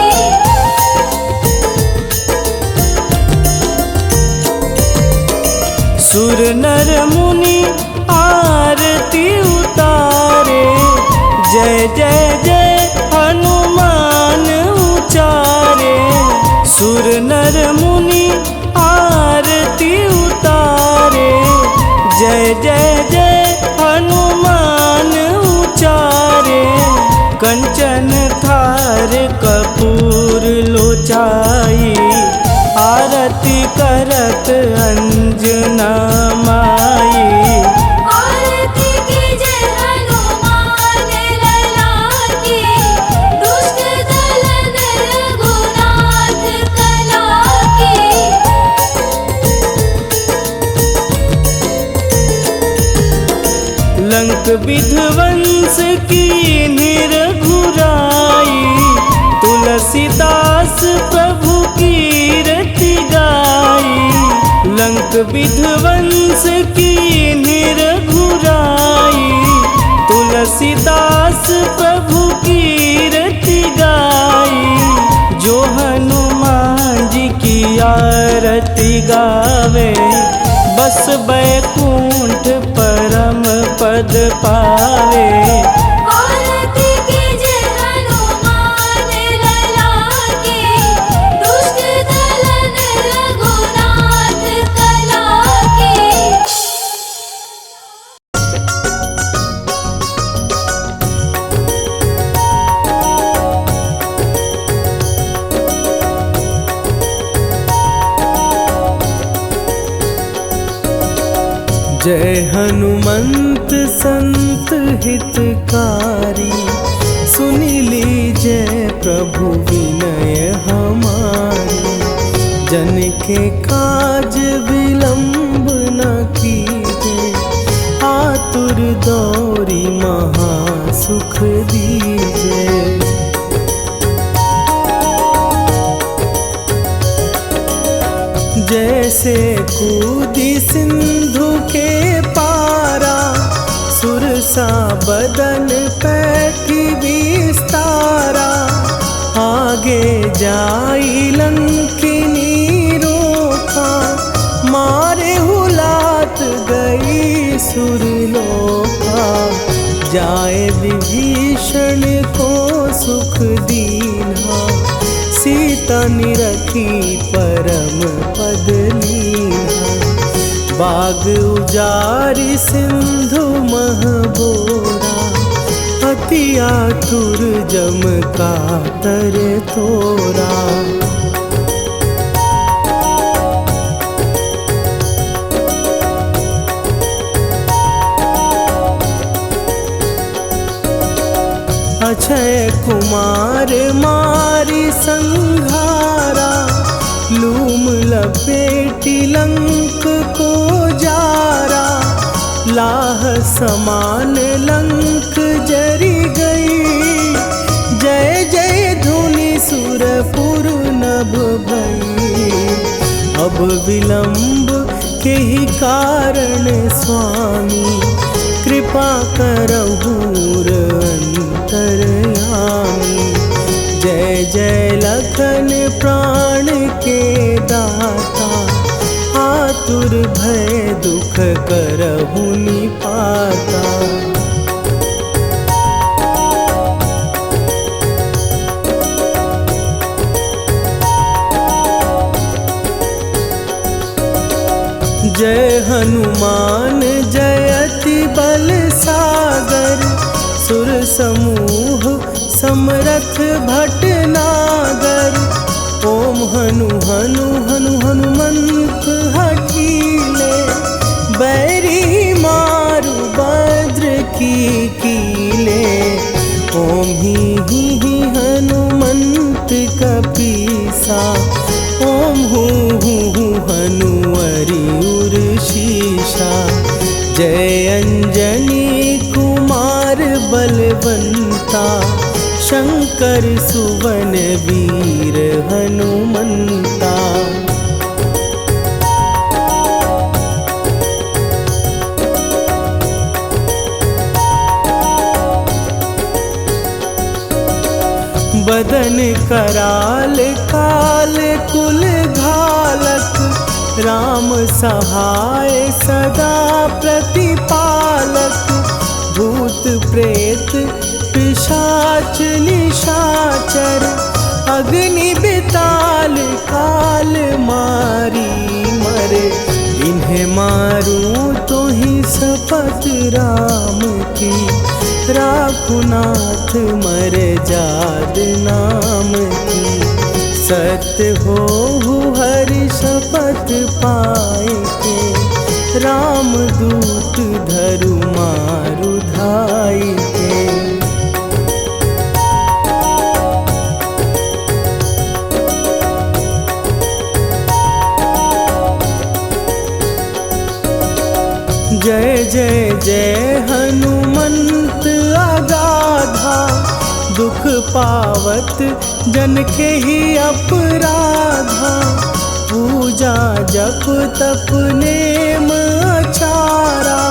सुर नर मुनि आरती उतारे, जय जय जय हनुमान उचारे। सुर नर मुनि आरती उतारे, जय जय जय हनुमान उचारे। कंचन थार कपूर लोचाई, आरती करत अंजना माई। आरती कीजे हनुमान लला की, दुष्ट दलन रघुनाथ कला की। लंक विध्वंस की निरघुराई, तुलसीदास प्रभु कीरति गाई। लंक विध्वंस की निरघुराई, तुलसीदास प्रभु कीरति गाई। जो हनुमान जी की आरती गावे, बस बैकुंठ परम पद पावे। आरती कीजे हनुमान लला की, दुष्ट दलन रघुनाथ कला की। जय हनुमंत संत हितकारी, सुनि लीजय प्रभु विनय हमारी। जन के काज विलंब न कीजे, आतुर दौरी महासुख दीजे। जैसे कूदी सिंधु के पारा, सुरसा बदन पैठी विस्तारा। आगे जाई लंकिनी रोका, मारे हुलात गई सुरलोका। जाए विभीषण को सुख दीना, सीता निरखी परम पद लीना। बाग उजारि सिंधु महबोरा, अति आतुर जम कातर तोरा। अक्षय कुमार मारी संघारा, लूम लपेटी लंक को जारा। लाह समान लंक जरी गई, जय जय धुनि सुरपुर नभ भई। अब विलंब के ही कारण स्वामी, कृपा करहु अंतरयामी। जय जय लखन प्राण के दाता, आतुर भय दुख करहु निपाता। जय हनुमान जयति बल सागर, सुर समूह समरथ भटनागर। ओम हनु हनु हनु हनुमंत हठीले, बैरी मारु भद्र की कीले। ओम ही हनुमंत कपीसा, ओम हूँ हनुवरि उर शीशा। जय अंजनी कुमार बलवंता, शंकर सुवन वीर हनुमंता। बदन कराल काल कुल घालक, राम सहाय सदा प्रतिपालक। भूत प्रेत पिशाच निशाचर, अग्नि बिताल काल मारी मरे। इन्हें मारूं तो ही शपथ राम की, राखुनाथ मर जाद नाम की। सत्य हो हरि शपथ पाए के, राम दूत धरु मारु धाई के। जय जय जय हनुमंत अगाधा, दुख पावत जन के ही अपराधा। पूजा जप तप नेम अचारा,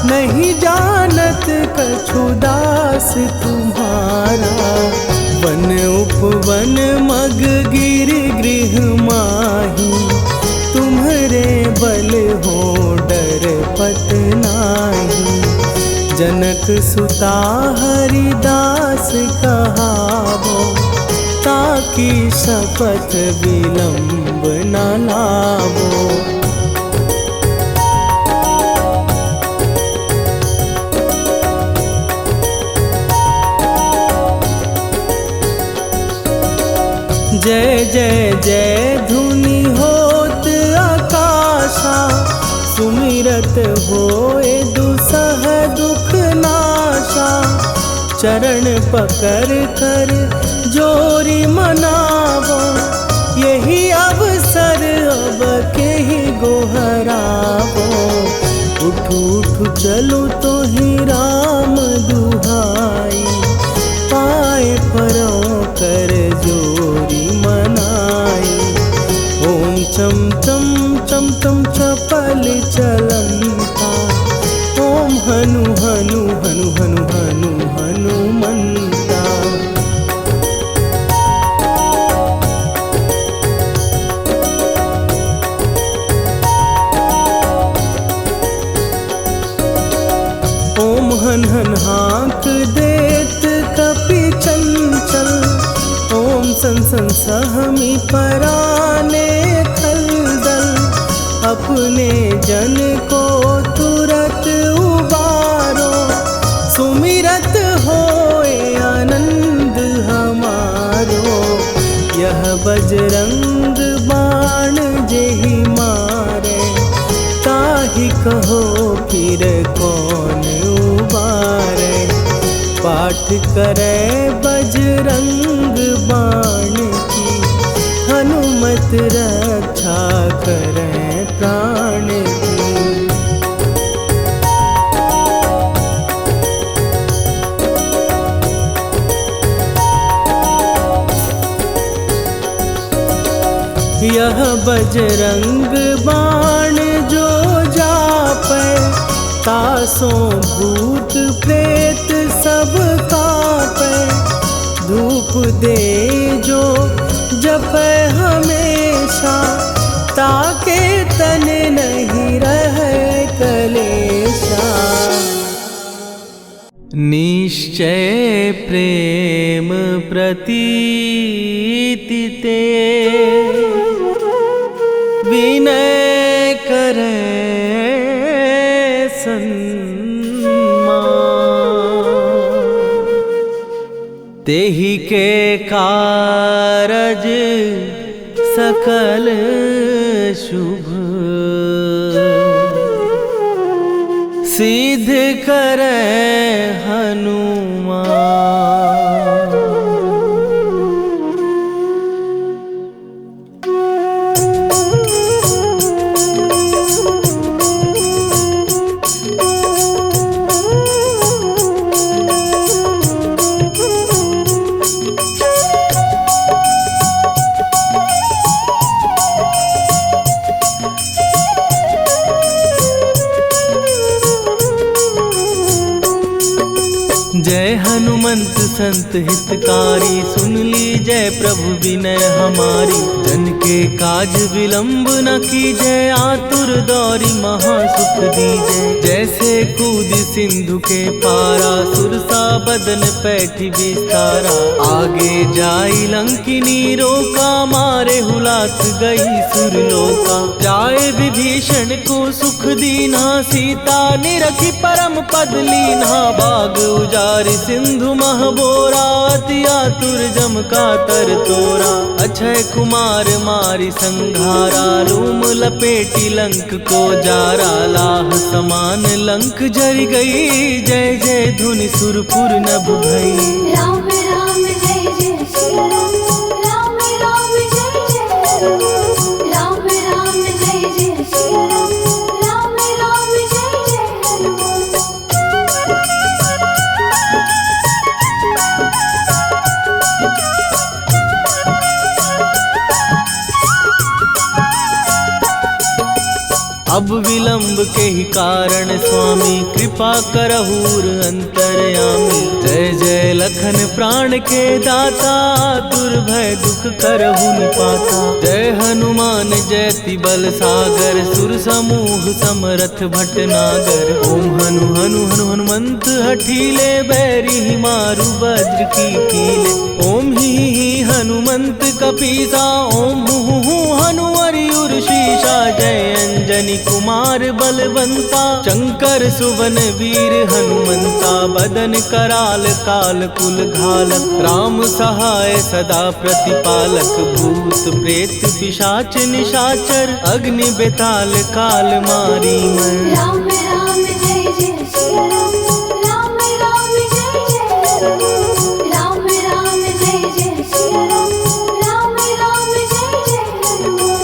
नहीं जानत कछु दास तुम्हारा। वन उपवन मग गिर गृह माही, तुम्हरे बल हो डर पत नाही। जनक सुता हरिदास कहावो, ताकि शपथ विलंब न लावो। जय जय जय धुनि होत आकाशा, सुमिरत होए दुसह दुख नाशा। चरण पकड़ कर जोरी मनावो, यही अवसर अब के ही गोहरावो। उठ उठ चलो तो ही राम दुहाई, पाए परों कर जोरी मनाई। ओम चम चम चम चम चपल चलंता, ओम हनु हनु हनु हनु हनु हनुमंता। ओम हन हन हाँक देत कपि चंचल, ओम सन सन सहमी पराने खलदल। अपने जन को तुरत उबारो, सुमिरत होए आनंद हमारो। यह बजरंग बाण जेहि मारे, ताहि कहो फिर कौन उबारे। पाठ करे बजरंग बाण की, हनुमत रक्षा करे प्राण की। यह बजरंग बाण जो जापै, तासों भूत प्रेत सब कापै। धूप दे जो जपै हमेशा, ताके तन नहीं रहे कलेशा। निश्चय प्रेम प्रतीति ते, विनय करे सन्मान। तेहि के कारज सकल शुभ, सिद्ध करे हनुमान। जय हनुमंत संत हितकारी, सुन ली जय प्रभु विनय हमारी। जन के काज विलंब न कीजय, आतुर दौरी महासुख दीजय। जैसे कूद सिंधु के पारा, सुरसा बदन पैठी विस्तारा। आगे जाई लंकिनी रोका, मारे हुलात गई सुरलोका। जाए विभीषण को सुख दीना, सीता निरखी परम पद लीना। बाग उजारि सिंधु महबोरा, अति आतुर जम का तर तोरा। अक्षय कुमार मारि संघारा, रूम लपेटी लंक को जारा। लाह समान लंक जरि गई, जय जय धुनि सुरपुर नभ भई। राम राम जय जय सिया राम, राम राम जय जय हनुमान। राम राम जय जय सिया राम, राम राम जय जय हनुमान। अब विलंब के ही कारण स्वामी, कृपा करहूर अंतरयामी। जय जय लखन प्राण के दाता, दुर्भय दुख करहु निपाता। जय हनुमान जयति बल सागर, सुर समूह समरथ भटनागर। ओम हनु हनु हनु हनुमंत हठीले, बैरी मारु वज्र की कीले। ओम ही हनुमंत कपीसा, ओम हु हनुमरि शीशा। जय अंजनी कुमार बलवंता, शंकर सुवन वीर हनुमंता। बदन कराल काल कुल घालक, राम सहाय सदा प्रतिपालक। भूत प्रेत पिशाच निशाचर, अग्नि बेताल काल मारी मैं। राम राम जय जय सिया राम, राम राम जय जय हनुमान। राम राम जय जय सिया राम, राम राम जय जय हनुमान।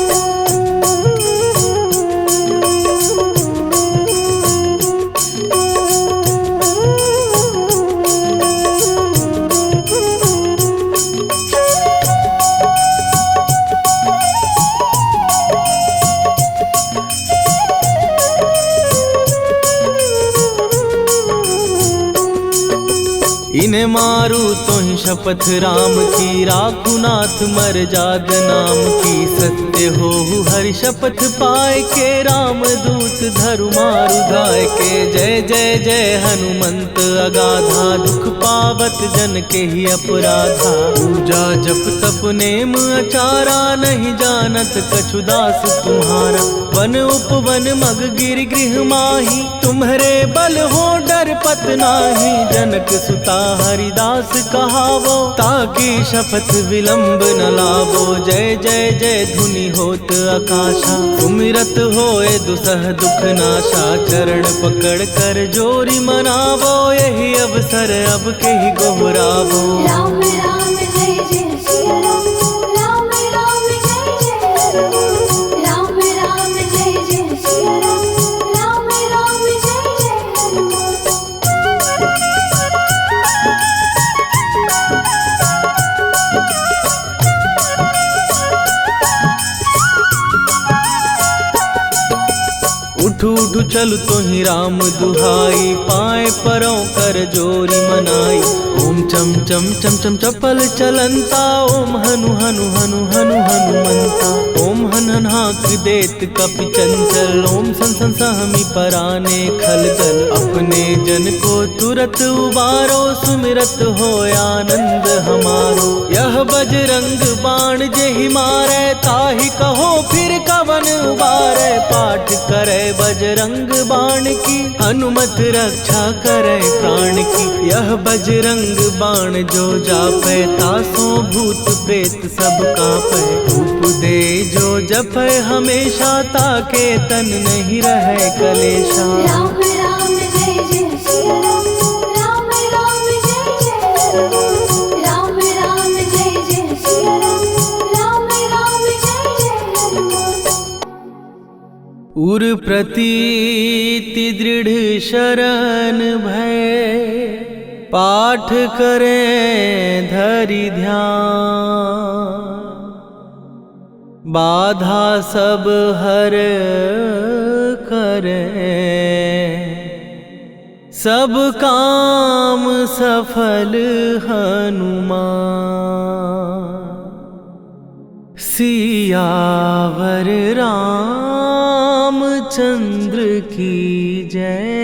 इन्हें मारू तो ही शपथ राम की, राखू नाथ मर जाग नाम की। सत्य हो हरि शपथ पाए के, राम दूत धरु मारु धाय के। जय जय जय हनुमंत अगाधा, दुख पावत जन के ही अपराधा। पूजा जप तप नेम अचारा, नहीं जानत कछु दास तुम्हारा। वन उपवन मग गिर गृह माही, तुम्हारे बल हो डर पत नाही। जनक सुता हरिदास कहावो, ताकि शपथ विलंब न लावो। जय जय जय धुनि होत आकाशा, सुमिरत होए दुसह दुख नाशा। चरण पकड़ कर जोरी मनावो, यही अवसर अब के ही गोहरावो। राम राम जय जय सिया राम, राम राम जय जय हनुमान। राम राम जय जय सिया राम, राम राम जय जय हनुमान। उठू उठू चल तो ही राम दुहाई, पाए परों कर जोरी मनाई। ओम चम चम चम चम चपल चलंता, ओम हनु हनु हनु हनु हनुमंता। ओम हन हन हाक देत कपि चंचल, ओम सन सन सहमी पराने खलदल। अपने जन को तुरत उबारो, सुमिरत हो आनंद हमारो। यह बजरंग बाण जेहि मारे, ताहि कहो फिर कवन उबारे। पाठ करे बजरंग बाण की, हनुमत रक्षा करे प्राण की। यह बजरंग बाण जो जापै, तासों भूत प्रेत सब कांपै। धूप दे जो जपै हमेशा, ताके तन नहीं रहे कलेशा। राम राम जय जय सिया राम, राम राम जय जय हनुमान। राम राम जय जय सिया राम, राम राम जय जय हनुमान। उर प्रतीति दृढ़ शरण भय, पाठ करें धरि ध्यान। बाधा सब हर करें, सब काम सफल हनुमान। सियावर रामचंद्र की जय।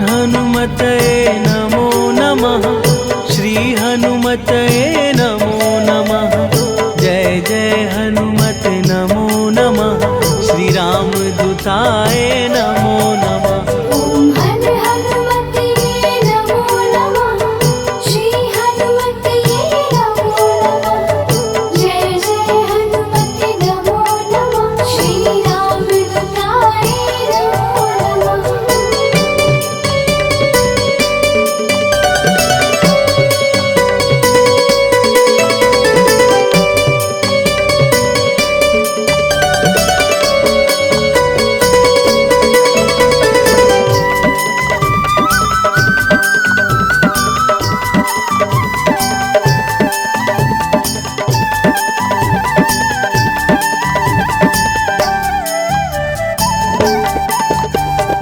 हनुमतये नमो नमः। श्री हनुमतये नमो नमः। जय जय हनुमत नमो नमः। श्री राम दूताय नमो नमः। ओम हनुमते नमो नमः। श्री हनुमते नमो नमः। जय जय हनुमते नमो नमः। श्री राम दूताय नमो नमः।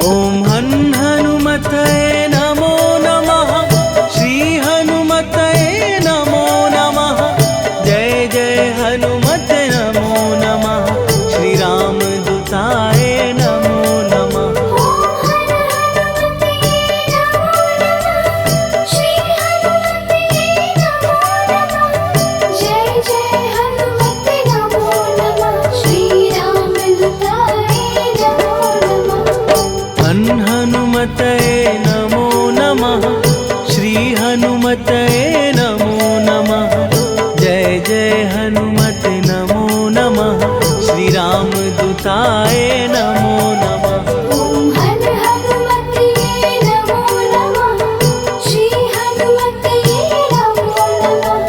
ओम हनुमतये नमो नमः। श्री हनुमतये नमो नमः। जय जय हनुमत नमो नमः। श्री राम दूताय नमो नमः। श्री हनुमते नमो नमः। जय जय हनुमते नमो नमः। श्री राम दूताय नमो नमः। हनुमतये नमो नमः। श्री हनुमतये नमो नमः। जय जय हनुमत नमो नमः। श्री राम दूताय नमो नमः। ओम हनुमते नमो नमः। श्री हनुमते नमो नमः।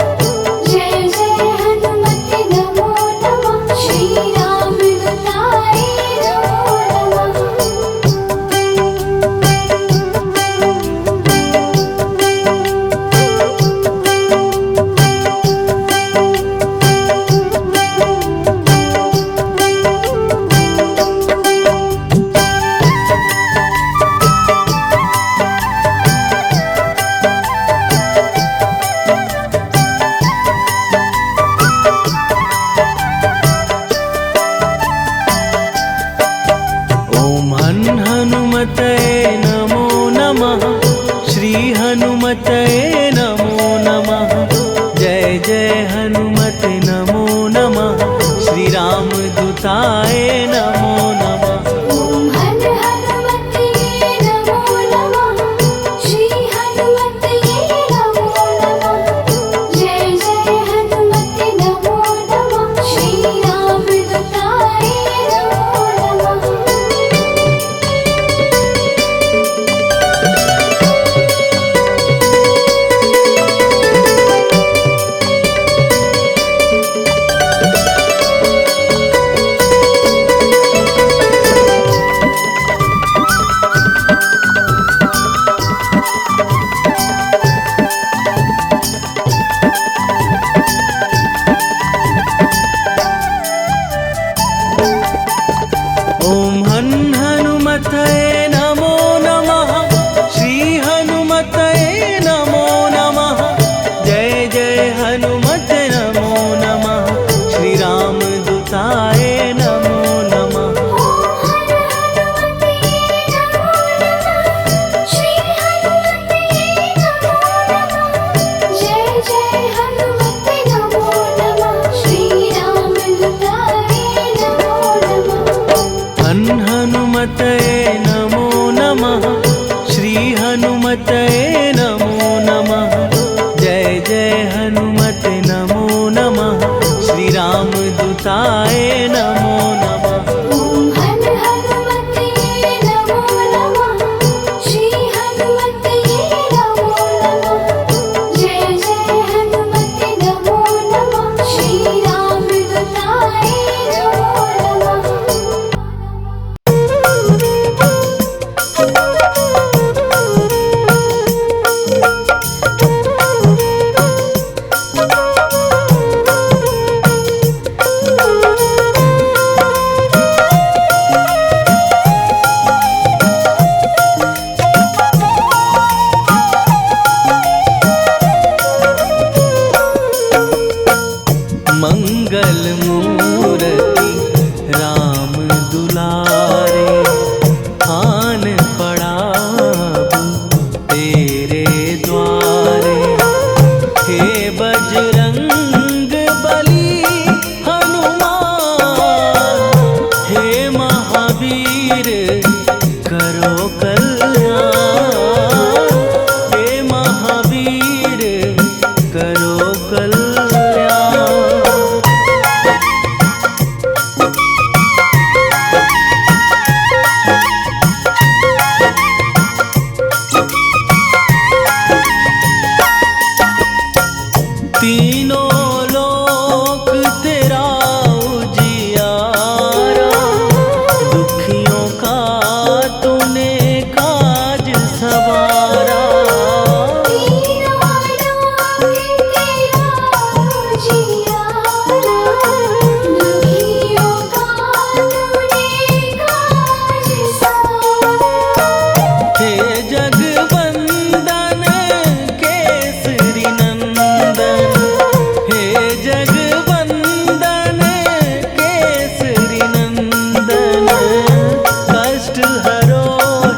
जय जय हनुमते नमो नमः। श्री राम दूताय नमो नमः। ओम हनुमतये नमो नमः। श्री हनुमतये नमो नमः। जय जय हनुमत नमो नमः। श्री राम दूताय नमो नमः। ओम हनुमते नमो नमः। श्री हनुमते नमो नमः। जय जय हनुमते नमो नमः। श्री राम दूताय नमो नमः। नमो नमः। ॐ हन हनुमते नमो नमः। श्री हनुमते नमो नमः। जय जय हनुमते नमो नमः। श्री राम दुलारे नमो नमः। मंगल मूर्ति राम दुलारे, आन पड़ा तेरे द्वारे। हे बजरंग बली हनुमान, हे महावीर करो कल्याण। हे महावीर करो कल्याण। तीनों लोक तेरा उजियारा, दुखियों का तूने काज सवारा। तीनों लोक तेरा उजियारा, दुखियों का तूने काज सवारा। हे जगवंदन केसरी नंदन, हे जगवंदन केसरी नंदन। कष्ट हरो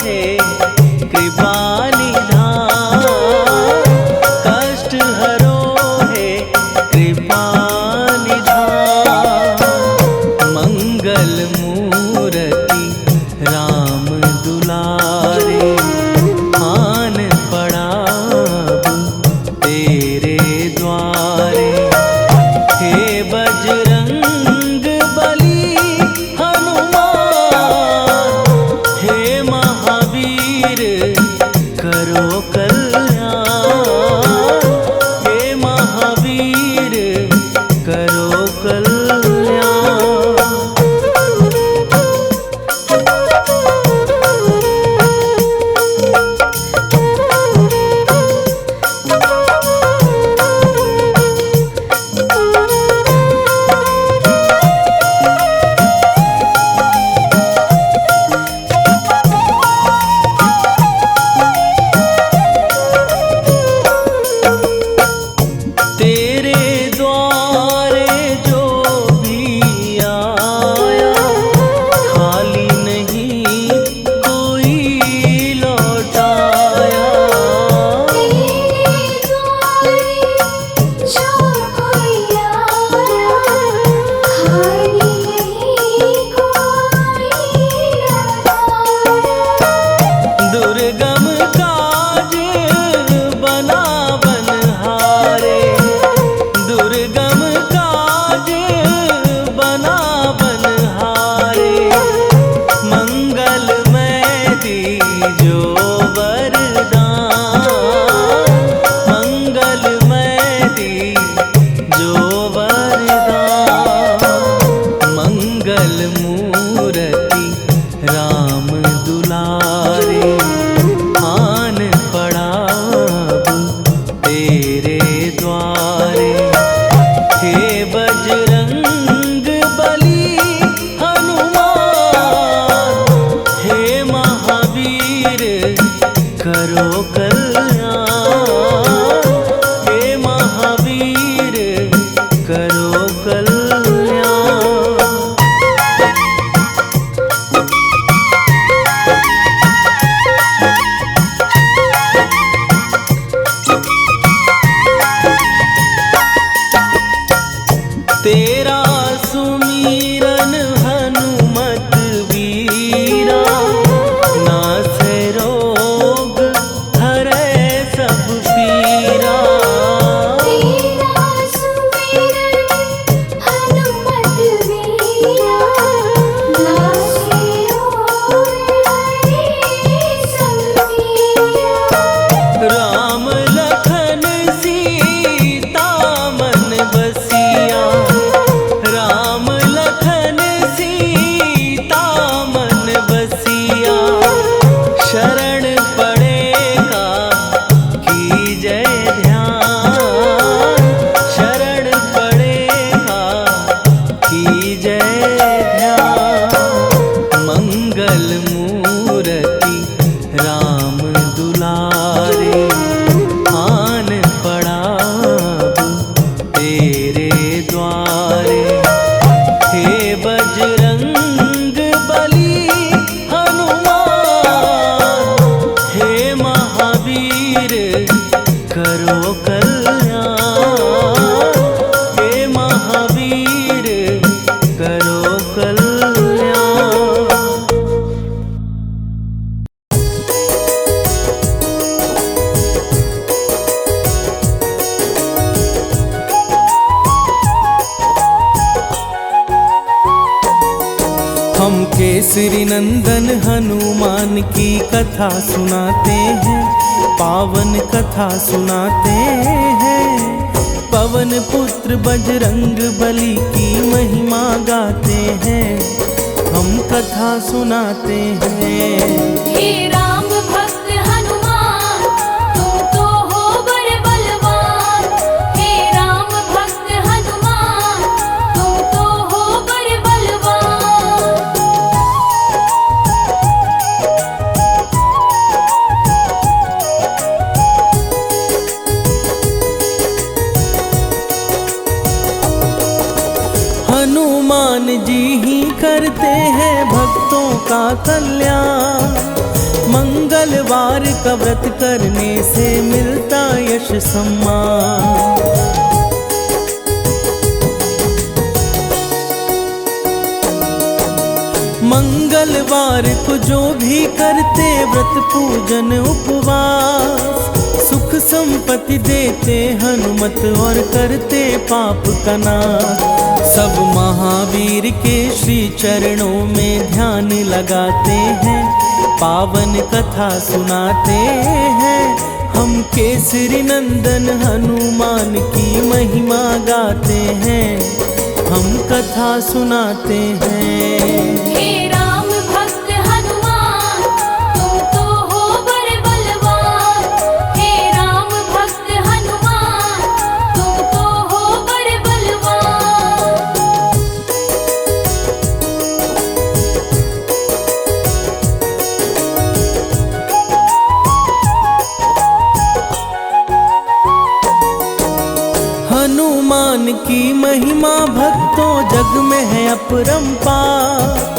हे कृपा निधान, कष्ट हरो हे कृपा निधान। मंगल मूर्ति राम दुलारे, आन पड़ा तेरे द्वारे। हे बजरंग बली हनुमान, हे महावीर करो कल्याण। हे महावीर करो कल्याण। तेरे द्वारे जो भी आया, खाली नहीं कोई लौटाया। तेरे द्वारे जो कोई आया, खाली नहीं कोई लौटाया। दुर्गम काज बना बनहारे, दुर्गम काज बना बनहारे। मंगलमय दीजो वरदान, मंगलमय दीजो वरदान। मंगल मूर्ति राम दुलारे, आन पड़ा तेरे द्वारे। हे बजरंग बली हनुमान, हे महावीर करो कल्याण। हे महावीर करो कल्याण। जय ध्यान। मंगल मूर्ति राम दुलारे, आन पड़ा तेरे द्वारे। हे बजरंग बली हनुमान, हे महावीर करो कल्याण। हे महावीर करो कल्याण। हम केसरी नंदन हनुमान की कथा सुनाते हैं, पावन कथा सुनाते हैं। पवन पुत्र बजरंग बली की महिमा गाते हैं, हम कथा सुनाते हैं। हे राम भक्त हनुमान, तुम तो हो बड़े बलवान। हे राम भक्त हनुमान, तुम तो हो बड़े बलवान। हनुमान जी ही करते हैं भक्तों का कल्याण। मंगलवार का व्रत करने से मिलता यश सम्मान। मंगलवार को जो भी करते व्रत पूजन उपवास, सुख संपत्ति देते हनुमत और करते पाप का नाश। सब महावीर के श्री चरणों में ध्यान लगाते हैं, पावन कथा सुनाते हैं। हम केसरी नंदन हनुमान की महिमा गाते हैं, हम कथा सुनाते हैं। हे राम भक्त हनुमान, तुम तो हो बड़े बलवान। हे राम भक्त हनुमान, तुम तो हो बड़े बलवान। हनुमान की महिमा भक्तों जग में है अपरंपार।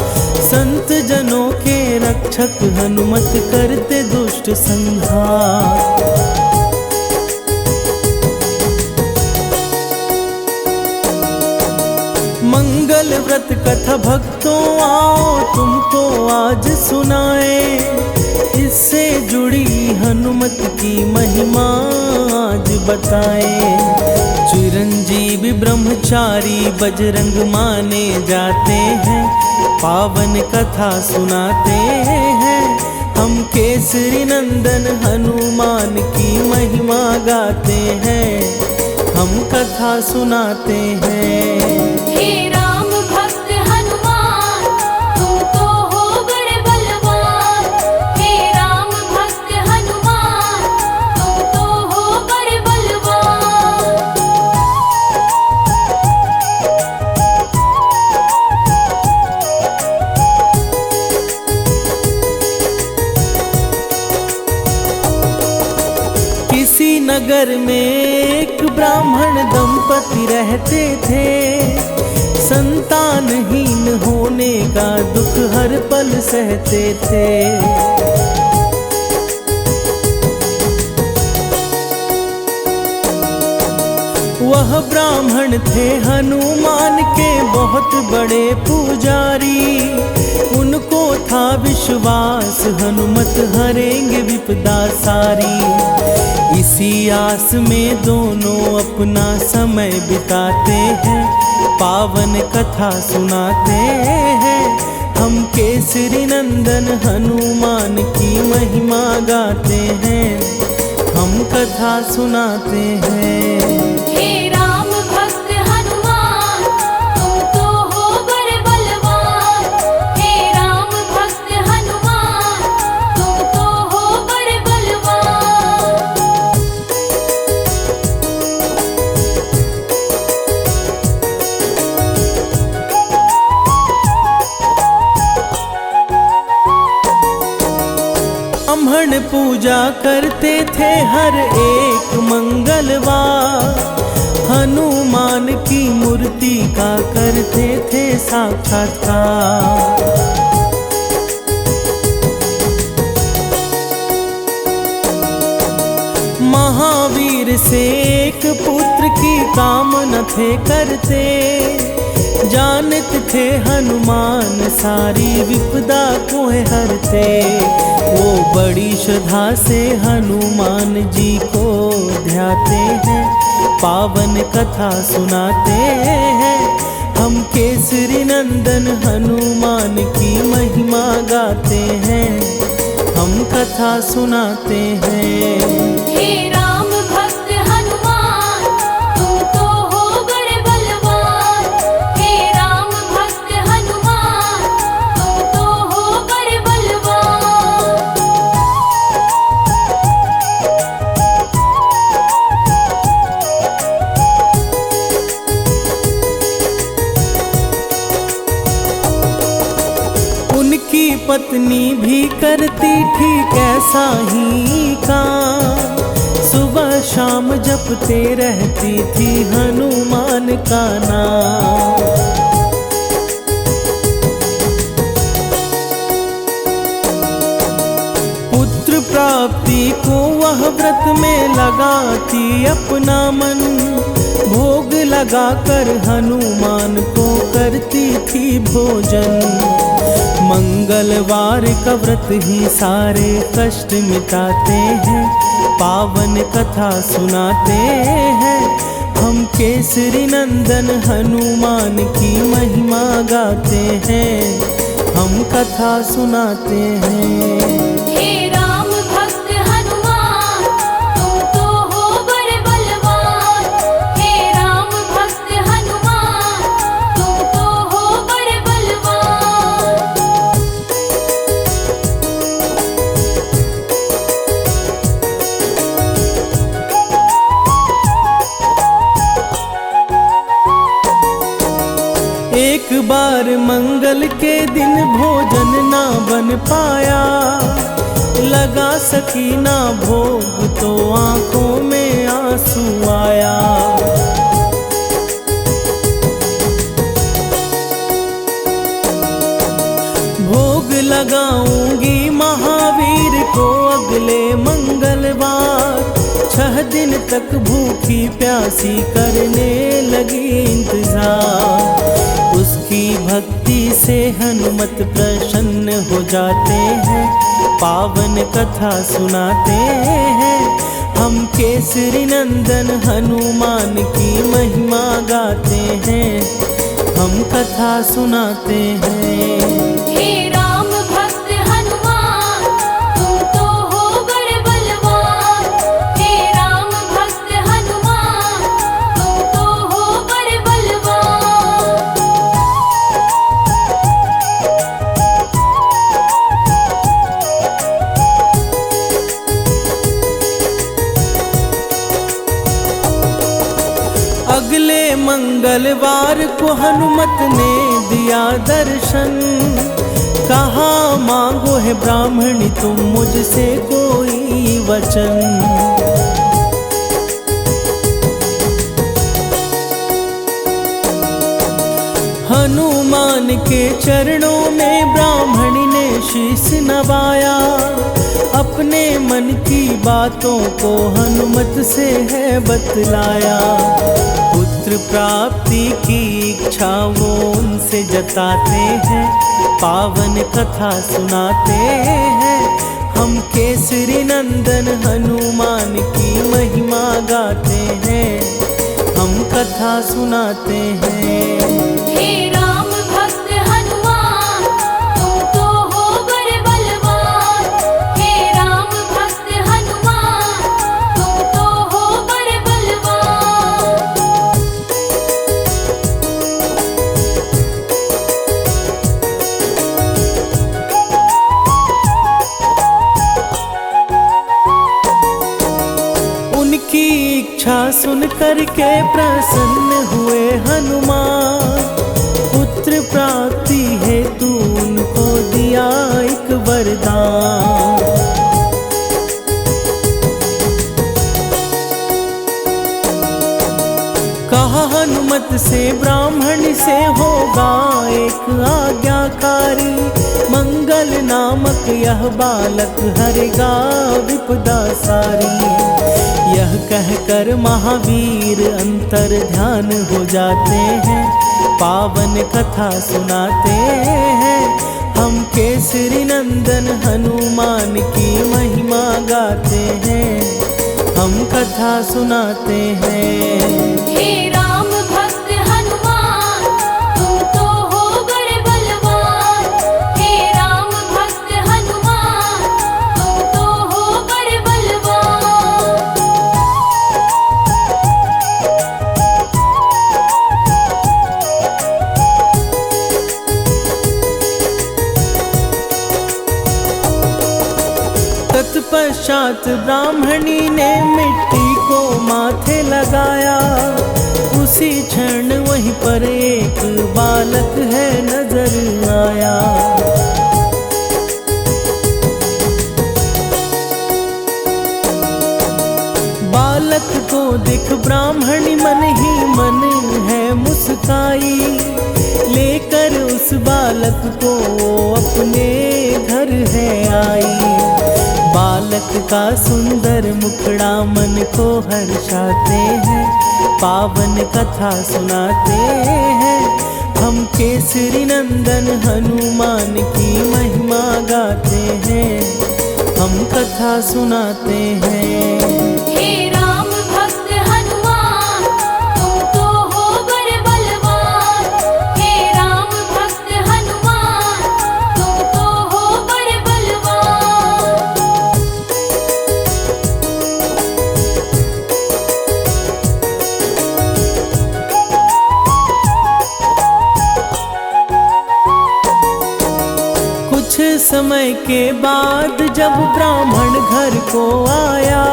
संत जनों के रक्षक हनुमत करते दुष्ट संहार। मंगल व्रत कथा भक्तों आओ तुमको आज सुनाए। इससे जुड़ी हनुमत की महिमा आज बताए। चिरंजीवी ब्रह्मचारी बजरंग माने जाते हैं, पावन कथा सुनाते हैं। हम केसरी नंदन हनुमान की महिमा गाते हैं, हम कथा सुनाते हैं। हे राम भक्त हनुमान, तुम तो हो बड़े बलवान। हे राम भक्त हनुमान, तुम तो हो बड़े बलवान। किसी नगर में एक ब्राह्मण दंपति रहते थे। संतानहीन होने का दुख हर पल सहते थे। वह ब्राह्मण थे हनुमान के बहुत बड़े पुजारी। उनको था विश्वास हनुमत हरेंगे विपदा सारी। इसी आस में दोनों अपना समय बिताते हैं, पावन कथा सुनाते हैं। हम केसरी नंदन हनुमान की महिमा गाते हैं, हम कथा सुनाते हैं। हे राम भक्त हनुमान, तुम तो हो बड़े बलवान। हे राम भक्त हनुमान, तुम तो हो बड़े बलवान। लक्ष्मण पूजा करते थे हर एक मंगलवार, हनुमान की मूर्ति का करते थे साक्षात्कार। महावीर से एक पुत्र की कामना थे करते, जानते थे हनुमान सारी विपदा को हरते। वो बड़ी श्रद्धा से हनुमान जी को ध्याते हैं, पावन कथा सुनाते हैं। हम केसरी नंदन हनुमान की महिमा गाते हैं, हम कथा सुनाते हैं। हे राम भक्त हनुमान, तुम तो हो बड़े बलवान। हे राम भक्त हनुमान, तुम तो हो बड़े बलवान। उनकी पत्नी भी करती थी कैसा ही काम, सुबह शाम जपते रहती थी हनुमान का नाम। पुत्र प्राप्ति को वह व्रत में लगाती अपना मन, भोग लगाकर हनुमान को करती थी भोजन। मंगलवार का व्रत ही सारे कष्ट मिटाते हैं, पावन कथा सुनाते हैं। हम केसरी नंदन हनुमान की महिमा गाते हैं, हम कथा सुनाते हैं। हे राम भक्त हनुमान, तुम तो हो बड़े बलवान। हे राम भक्त हनुमान, तुम तो हो बड़े बलवान। एक बार मंगल के दिन भोजन ना बन पाया, लगा सकीना भोग तो आंखों में आंसू आया। भोग लगाऊंगी महावीर को अगले मंगलवार, 6 दिन तक भूखी प्यासी करने लगी इंतजार। उसकी भक्ति से हनुमत प्रसन्न हो जाते हैं, पावन कथा सुनाते हैं। हम केसरी नंदन हनुमान की महिमा गाते हैं, हम कथा सुनाते हैं। हे राम भक्त हनुमान, तुम तो हो बड़े बलवान। हे राम भक्त हनुमान, तुम तो हो बड़े बलवान। अगले मंगलवार को हनुमत ने दिया दर्शन, कहा मांगो है ब्राह्मणी तुम मुझसे कोई वचन। हनुमान के चरणों में ब्राह्मणी ने शीश नवाया, अपने मन की बातों को हनुमत से है बतलाया। पुत्र प्राप्ति की इच्छा वो उनसे जताते हैं, पावन कथा सुनाते हैं। हम केसरी नंदन हनुमान की महिमा गाते हैं, हम कथा सुनाते हैं। हे राम भक्त हनुमान, तुम तो हो बड़े बलवान। हे राम भक्त हनुमान, तुम तो हो बड़े बलवान। उनकी इच्छा सुन करके प्रसन्न हुए हनुमान, पुत्र प्राप्ति हेतु उनको दिया एक वरदान। आज्ञाकारी। मंगल नामक यह बालक हरेगा विपदा सारी। यह कहकर महावीर अंतर ध्यान हो जाते हैं, पावन कथा सुनाते हैं। हम केसरी नंदन हनुमान की महिमा गाते हैं, हम कथा सुनाते हैं। हे राम भक्त हनुमान, तुम तो हो बड़े बलवान। हे राम भक्त हनुमान, तुम तो हो बड़े बलवान। तत्पश्चात ब्राह्मणी ने मिट्टी को माथे लगाया। उसी क्षण वहीं पर एक बालक है नजर आया। बालक को देख ब्राह्मणी मन ही मन है मुस्काई। लेकर उस बालक को वो अपने घर है आई। बालक का सुंदर मुखड़ा मन को हर्षाते हैं, पावन कथा सुनाते हैं। हम केसरी नंदन हनुमान की महिमा गाते हैं, हम कथा सुनाते हैं। हे राम भक्त हनुमान, तुम तो हो बड़े बलवान। हे राम भक्त हनुमान, तुम तो हो बड़े बलवान। कुछ समय के बाद जब ब्राह्मण घर को आया,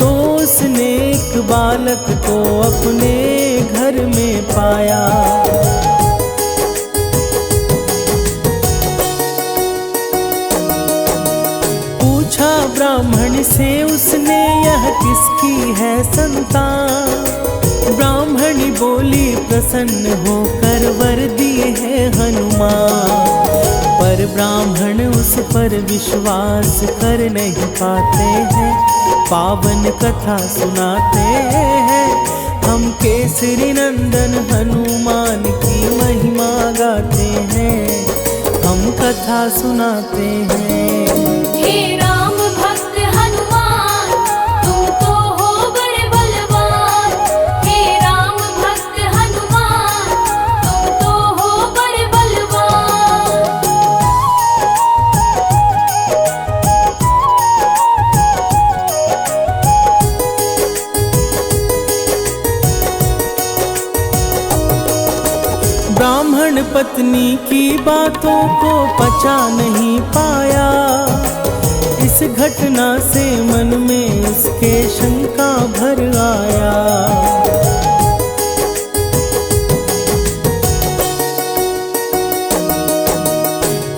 तो उसने एक बालक को अपने घर में पाया। पूछा ब्राह्मण से उसने, यह किसकी है संतान? ब्राह्मणी बोली, प्रसन्न होकर वर दिए है हनुमान। पर ब्राह्मण उस पर विश्वास कर नहीं पाते हैं, पावन कथा सुनाते हैं। हम केसरी नंदन हनुमान की महिमा गाते हैं, हम कथा सुनाते हैं। हे राम भक्त हनुमान, तुम तो हो बड़े बलवान। हे राम भक्त हनुमान, तुम तो हो बड़े बलवान। ब्राह्मण पत्नी की बातों को पचा नहीं पाया। इस घटना से मन में उसके शंका भर आया।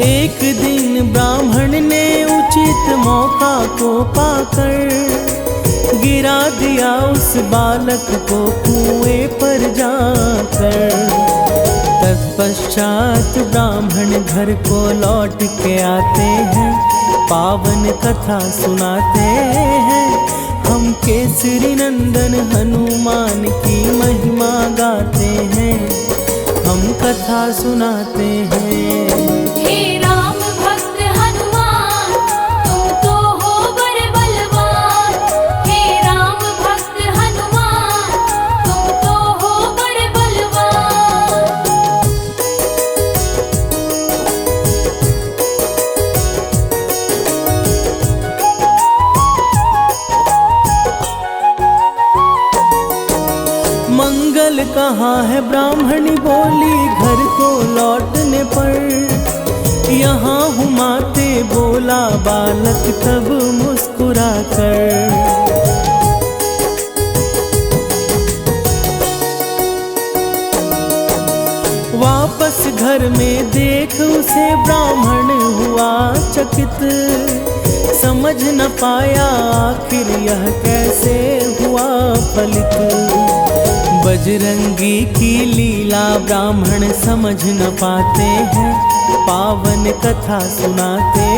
एक दिन ब्राह्मण ने उचित मौका को पाकर गिरा दिया उस बालक को कुएं पर जाकर। तत्पश्चात ब्राह्मण घर को लौट के आते हैं, पावन कथा सुनाते हैं। हम केसरी नंदन हनुमान की महिमा गाते हैं, हम कथा सुनाते हैं। हे राम भक्त हनुमान, तुम तो हो बड़े बलवान। हे राम भक्त हनुमान, तुम तो हो बड़े बलवान। मंगल कहाँ है? ब्राह्मणी बोली, घर को लौटने पर। यहाँ हुमाते बोला बालक तब मुस्कुरा कर। वापस घर में देख उसे ब्राह्मण हुआ चकित। समझ न पाया आखिर यह कैसे हुआ फलित। बजरंगी की लीला ब्राह्मण समझ न पाते हैं, पावन कथा सुनाते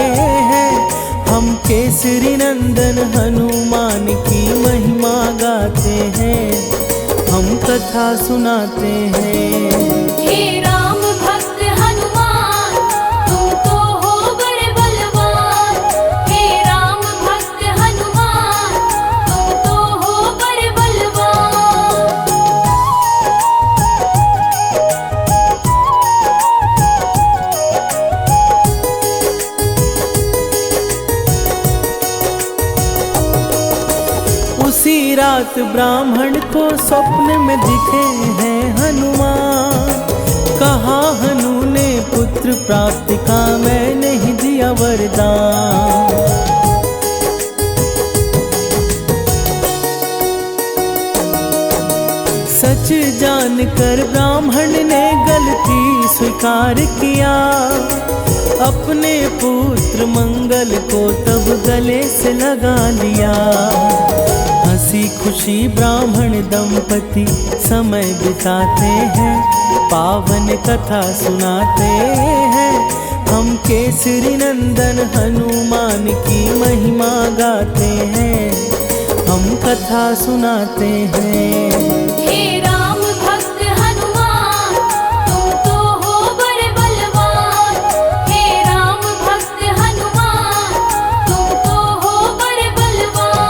हैं। हम केसरी नंदन हनुमान की महिमा गाते हैं, हम कथा सुनाते हैं। हे राम भक्त हनुमान, तुम तो हो बड़े बलवान। हे राम भक्त हनुमान, तुम तो हो बड़े बलवान। उसी रात ब्राह्मण को स्वप्न में दिखे हैं हनुमान। कहा हनु ने पुत्र प्राप्ति का मैं नहीं दिया वरदान। सच जानकर ब्राह्मण ने गलती स्वीकार किया, अपने पुत्र मंगल को तब गले से लगा लिया। हंसी खुशी ब्राह्मण दंपति समय बिताते हैं, पावन कथा सुनाते हैं। हम केसरी नंदन हनुमान की महिमा गाते हैं, हम कथा सुनाते हैं। हे राम भक्त हनुमान, तुम तो हो बड़े बलवान। हे राम भक्त हनुमान, तुम तो हो बड़े बलवान।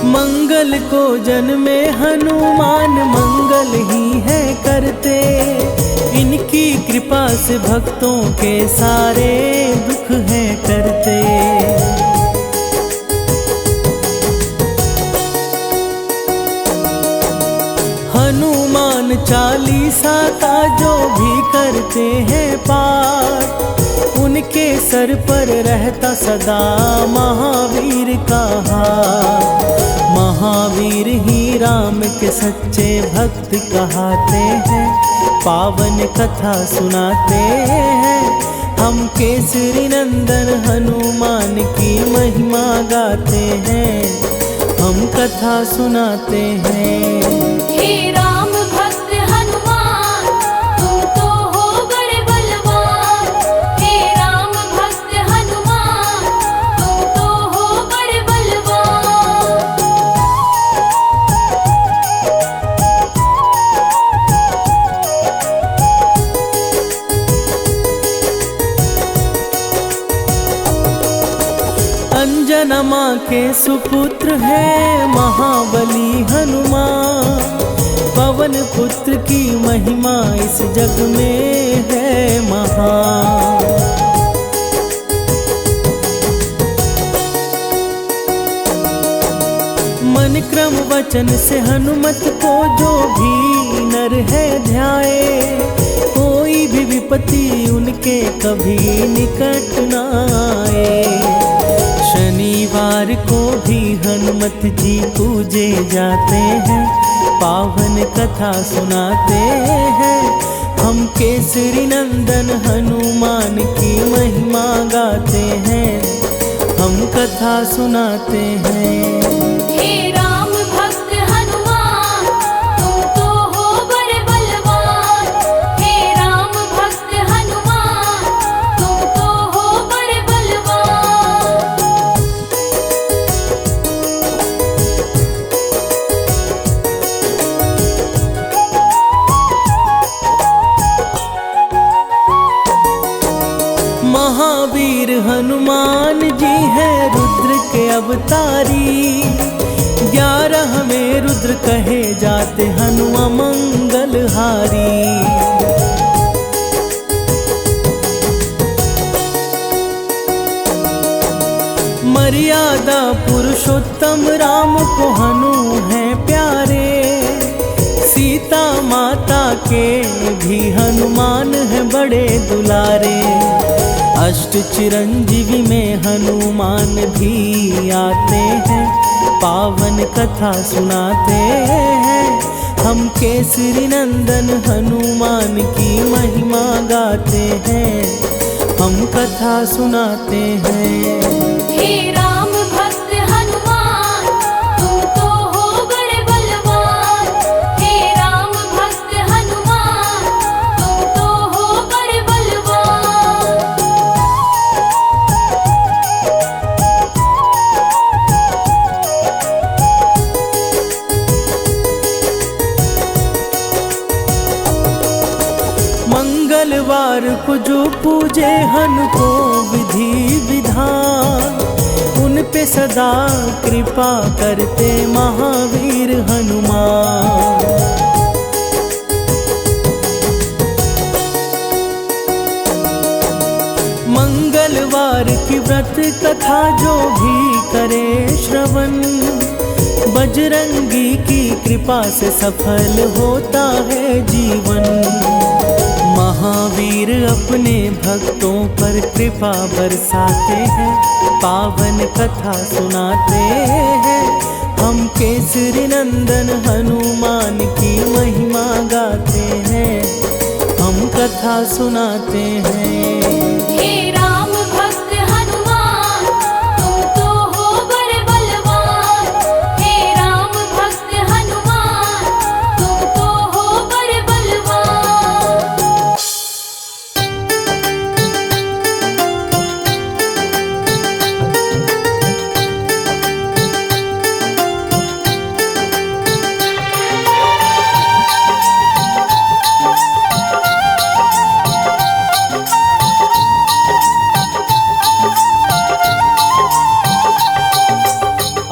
मंगल को जन्मे हनुमान मंगल ही है करते, इनकी कृपा से भक्तों के सारे दुख है करते। हनुमान चालीसा का जो भी करते हैं पाठ, उनके सर पर रहता सदा महावीर का हाथ। महावीर ही राम के सच्चे भक्त कहाते हैं, पावन कथा सुनाते हैं। हम केसरी नंदन हनुमान की महिमा गाते हैं, हम कथा सुनाते हैं। हे राम भक्त हनुमान, तुम तो हो बड़े बलवान। हे राम भक्त हनुमान, तुम तो हो बड़े बलवान। अंजना माँ के सुपुत्र है महाबली हनुमान। पवन पुत्र की महिमा इस जग में है महान। मन क्रम वचन से हनुमत को जो भी नर है ध्याए, कोई भी विपत्ति उनके कभी निकट न आए। शनिवार को भी हनुमत जी पूजे जाते हैं, पावन कथा सुनाते हैं। हम केसरी नंदन हनुमान की महिमा गाते हैं, हम कथा सुनाते हैं। हे राम भक्त हनुमान, तुम तो हो बड़े बलवान। हे राम भक्त हनुमान, तुम तो हो बड़े बलवान। महावीर हनुमान जी हैं रुद्र के अवतारी। 11 में रुद्र कहे जाते हनुमान मंगलहारी। मर्यादा पुरुषोत्तम राम को हनु हैं प्यारे। सीता माता के भी हनुमान हैं बड़े दुलारे। अष्ट चिरंजीवी में हनुमान भी आते हैं, पावन कथा सुनाते हैं। हम केसरी नंदन हनुमान की महिमा गाते हैं, हम कथा सुनाते हैं। हे राम भक्त हनुमान, तुम तो हो बड़े बलवान। हे राम भक्त हनुमान, तुम तो हो बड़े बलवान। मंगलवार को जो पूजे हनु को विधि विधान, उन पे सदा कृपा करते महावीर हनुमान। मंगलवार की व्रत कथा जो भी करे श्रवण, बजरंगी की कृपा से सफल होता है जीवन। महावीर अपने भक्तों पर कृपा बरसाते हैं, पावन कथा सुनाते हैं। हम केसरी नंदन हनुमान की महिमा गाते हैं, हम कथा सुनाते हैं। हे राम भक्त हनुमान, तुम तो हो बड़े बलवान। हे राम भक्त हनुमान, तुम तो हो बड़े बलवान।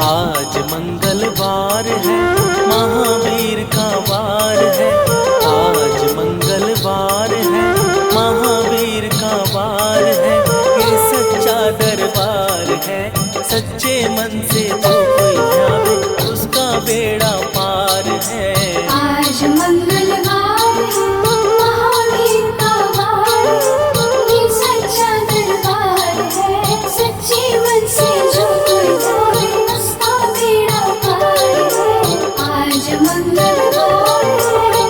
आज मंगलवार है, महावीर का वार है। आज मंगलवार है, महावीर का वार है। ये सच्चा दरबार है, सच्चे मन से जो कोई ध्यावे उसका बेड़ा पार है। आज मंगलवार है, महावीर का वार है। ये सच्चा दरबार है, सच्चे मन से जो कोई जाए उसका बेड़ा पार है। आज मंगलवार है।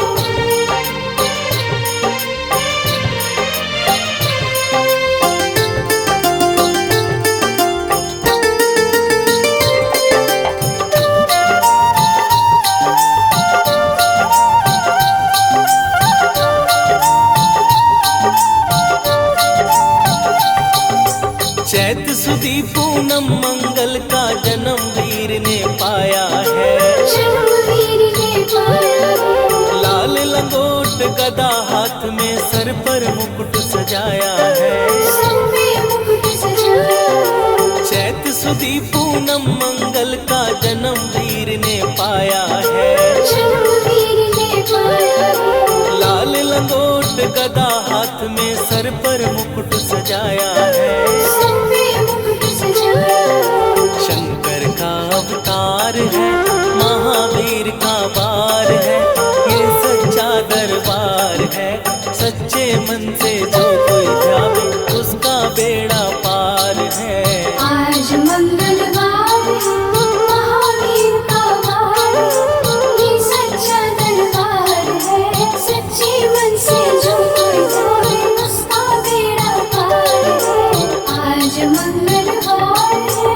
चैत सुदी पूनम मंगल का जन्म वीर ने पाया है। जन्मवीर ने पाया है। लाल लंगोट गदा हाथ में, सर पर मुकुट सजाया है। सर पे मुकुट सजाया है। चैत सुदी पूनम मंगल का जन्म वीर ने पाया है। जन्मवीर ने पाया है। लाल लंगोट गदा हाथ में, सर पर मुकुट सजाया है। सर पे मुकुट सजाया है। शंकर का अवतार है, महावीर का वार है। ये सच्चा दरबार है, सच्चे मन से जो कोई ध्यावे उसका बेड़ा पार है। आज मंगलवार है, महावीर का वार है। ये सच्चा दरबार है, सच्चे मन से जो कोई जाए उसका बेड़ा पार है। आज मंगलवार है।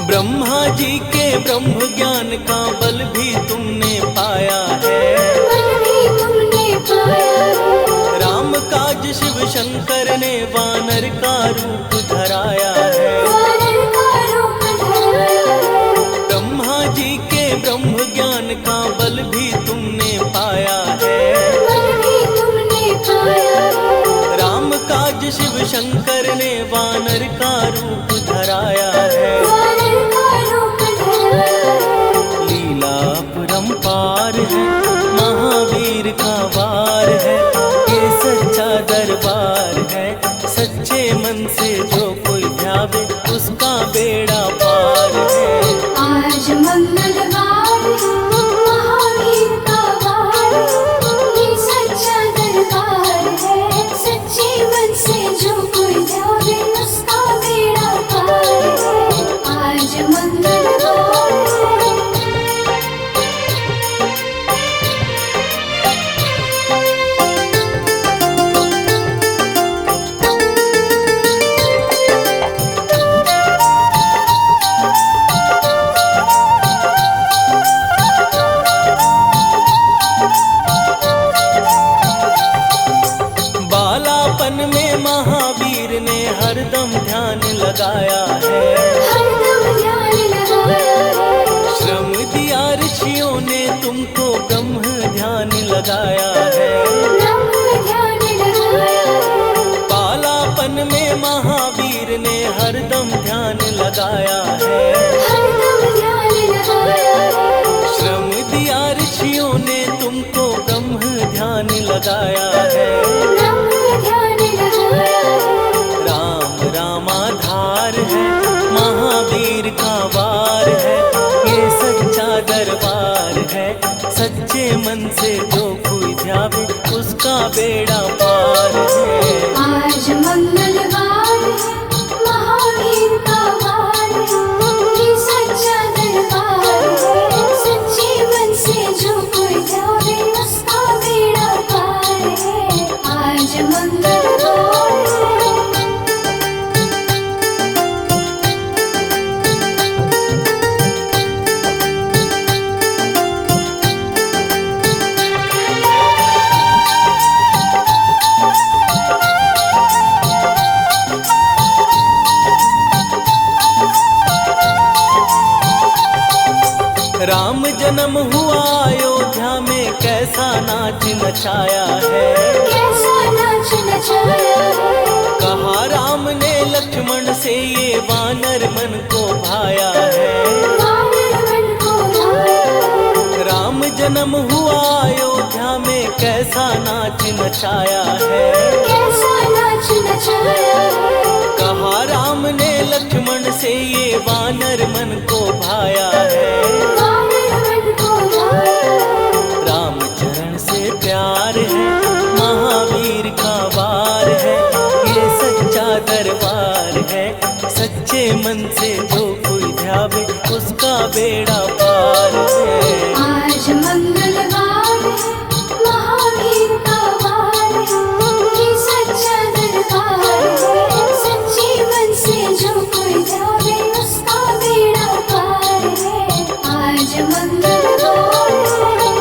ब्रह्मा जी के ब्रह्म ज्ञान का बल भी तुमने पाया है। बल भी तुमने पाया है। राम काज शिव शंकर ने वानर का रूप धराया है। वानर का रूप धराया है। ब्रह्मा जी के ब्रह्म ज्ञान का बल भी तुमने पाया है। बल भी तुमने पाया है। राम काज शिव शंकर ने वानर का रूप धराया है। वानर का रूप धराया है। लीला अपरंपार है, महावीर का वार है। ये सच्चा दरबार है, सच्चे मन से जो कोई ध्यावे उसका लगाया है। हरदम ध्यान लगाया है। श्रम दिया ऋषियों ने तुमको, ब्रह्म ध्यान लगाया है। ब्रह्म ध्यान लगाया है। बालापन में महावीर ने हरदम ध्यान लगाया है। हरदम ध्यान लगाया है। श्रम दिया ऋषियों ने तुमको, ब्रह्म ध्यान लगाया है। ब्रह्म ध्यान लगाया है। राम रामाधार है, महावीर का वार है, ये सच्चा दरबार है। सच्चे मन से जो कोई ध्यावे, उसका बेड़ा पार है। आज मंगलवार है, महावीर का वार है, ये सच्चा दरबार है। सच्चे मन से जो कोई ध्यावे, उसका बेड़ा पार है। आज मंगलवार है। राम जन्म हुआ अयोध्या में, कैसा नाच नचाया है। कैसा नाच नचाया है। कहा राम ने लक्ष्मण से, ये वानर मन को भाया है। वानर मन को भाया है। राम जन्म हुआ अयोध्या में, कैसा नाच नचाया है। कैसा नाच नचाया है। कहा राम ने लक्ष्मण से, ये वानर मन को भाया है। वानर मन को भाया है। राम चरण से प्यार है, महावीर का वार है, ये सच्चा दरबार है। सच्चे मन से जो कोई ध्यावे, उसका बेड़ा पार है। आज मंगलवार है, महावीर का वार है, ये सच्चा दरबार है। सच्चे मन से जो कोई ध्यावे, उसका बेड़ा पार है। आज मंगलवार है।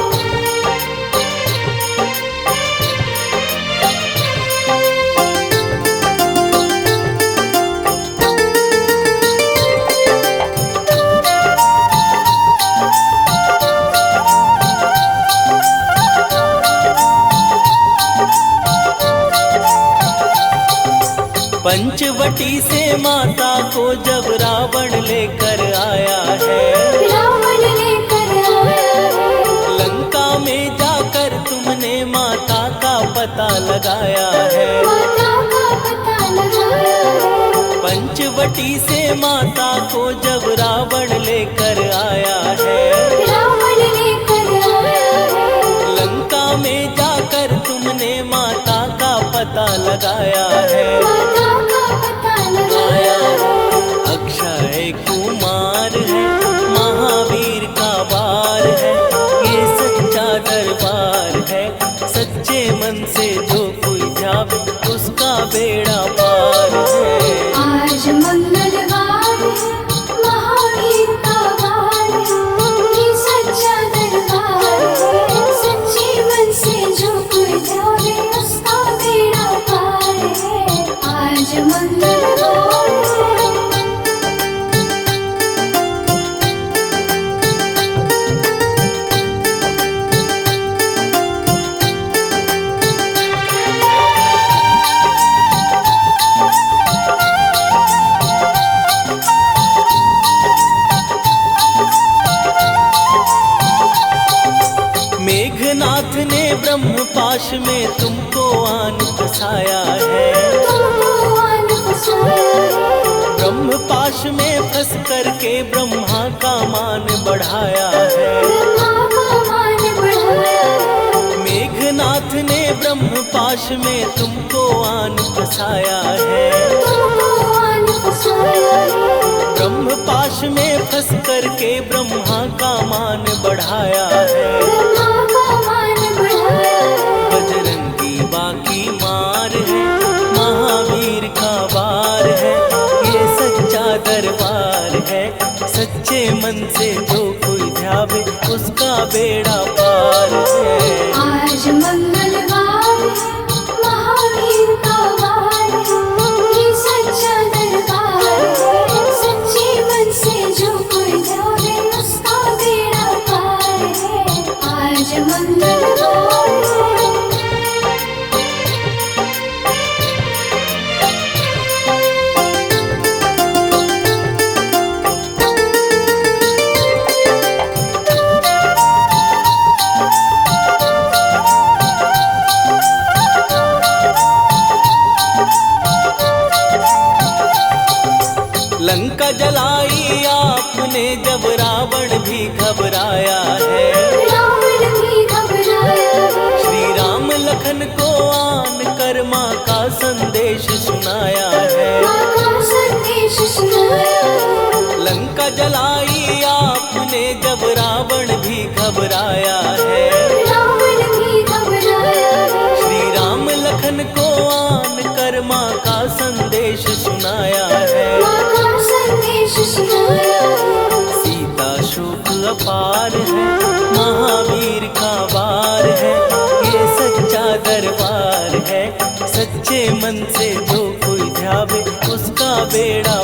पंचवटी से माता को जब रावण लेकर आया है। रावण लेकर आया है। लंका में जाकर तुमने माता का पता लगाया है। माता का पता लगाया है। पंचवटी से माता को जब रावण लेकर आया है। रावण लेकर आया है। लंका में जाकर तुमने माता का पता लगाया है। माता का पता लगाया है। अक्षय कुमार है, महावीर का वार है, ये सच्चा दरबार है। सच्चे मन से जो कोई ध्यावे, उसका बेड़ा पार है। आज मंगलवार है, महावीर का वार है, ये सच्चा दरबार है। सच्चे मन से जो कोई ध्यावे, उसका बेड़ा पार है। आज मंगलवार है। मेघनाथ ने ब्रह्म पाश में तुमको आन फसाया है। तुमको आन फसाया है। ब्रह्म पाश में फंस करके ब्रह्मा का मान बढ़ाया है। ब्रह्मा का मान बढ़ाया है। मेघनाथ ने ब्रह्म पाश में तुमको आन फसाया है। तुमको आन फसाया है। ब्रह्म पाश में फंस करके ब्रह्मा का मान बढ़ाया है। ब्रह्मा का मान बढ़ाया है। बजरंगी बाकी मार है, महावीर का वार है, ये सच्चा दरबार है। सच्चे मन से जो कोई ध्यावे, उसका बेड़ा पार है। आज मंगलवार है, महावीर का वार है, ये सच्चा दरबार लखन को आन कर माँ का संदेश सुनाया है। माँ का संदेश सुनाया है। लंका जलाई आपने जब रावण भी घबराया है। रावण भी घबराया है। श्री राम लखन को आन कर माँ का संदेश सुनाया है। माँ का संदेश सुनाया है। सीता शोक अपार है, महावीर का वार है, ये सच्चा दरबार है। सच्चे मन से जो कोई ध्यावे उसका बेड़ा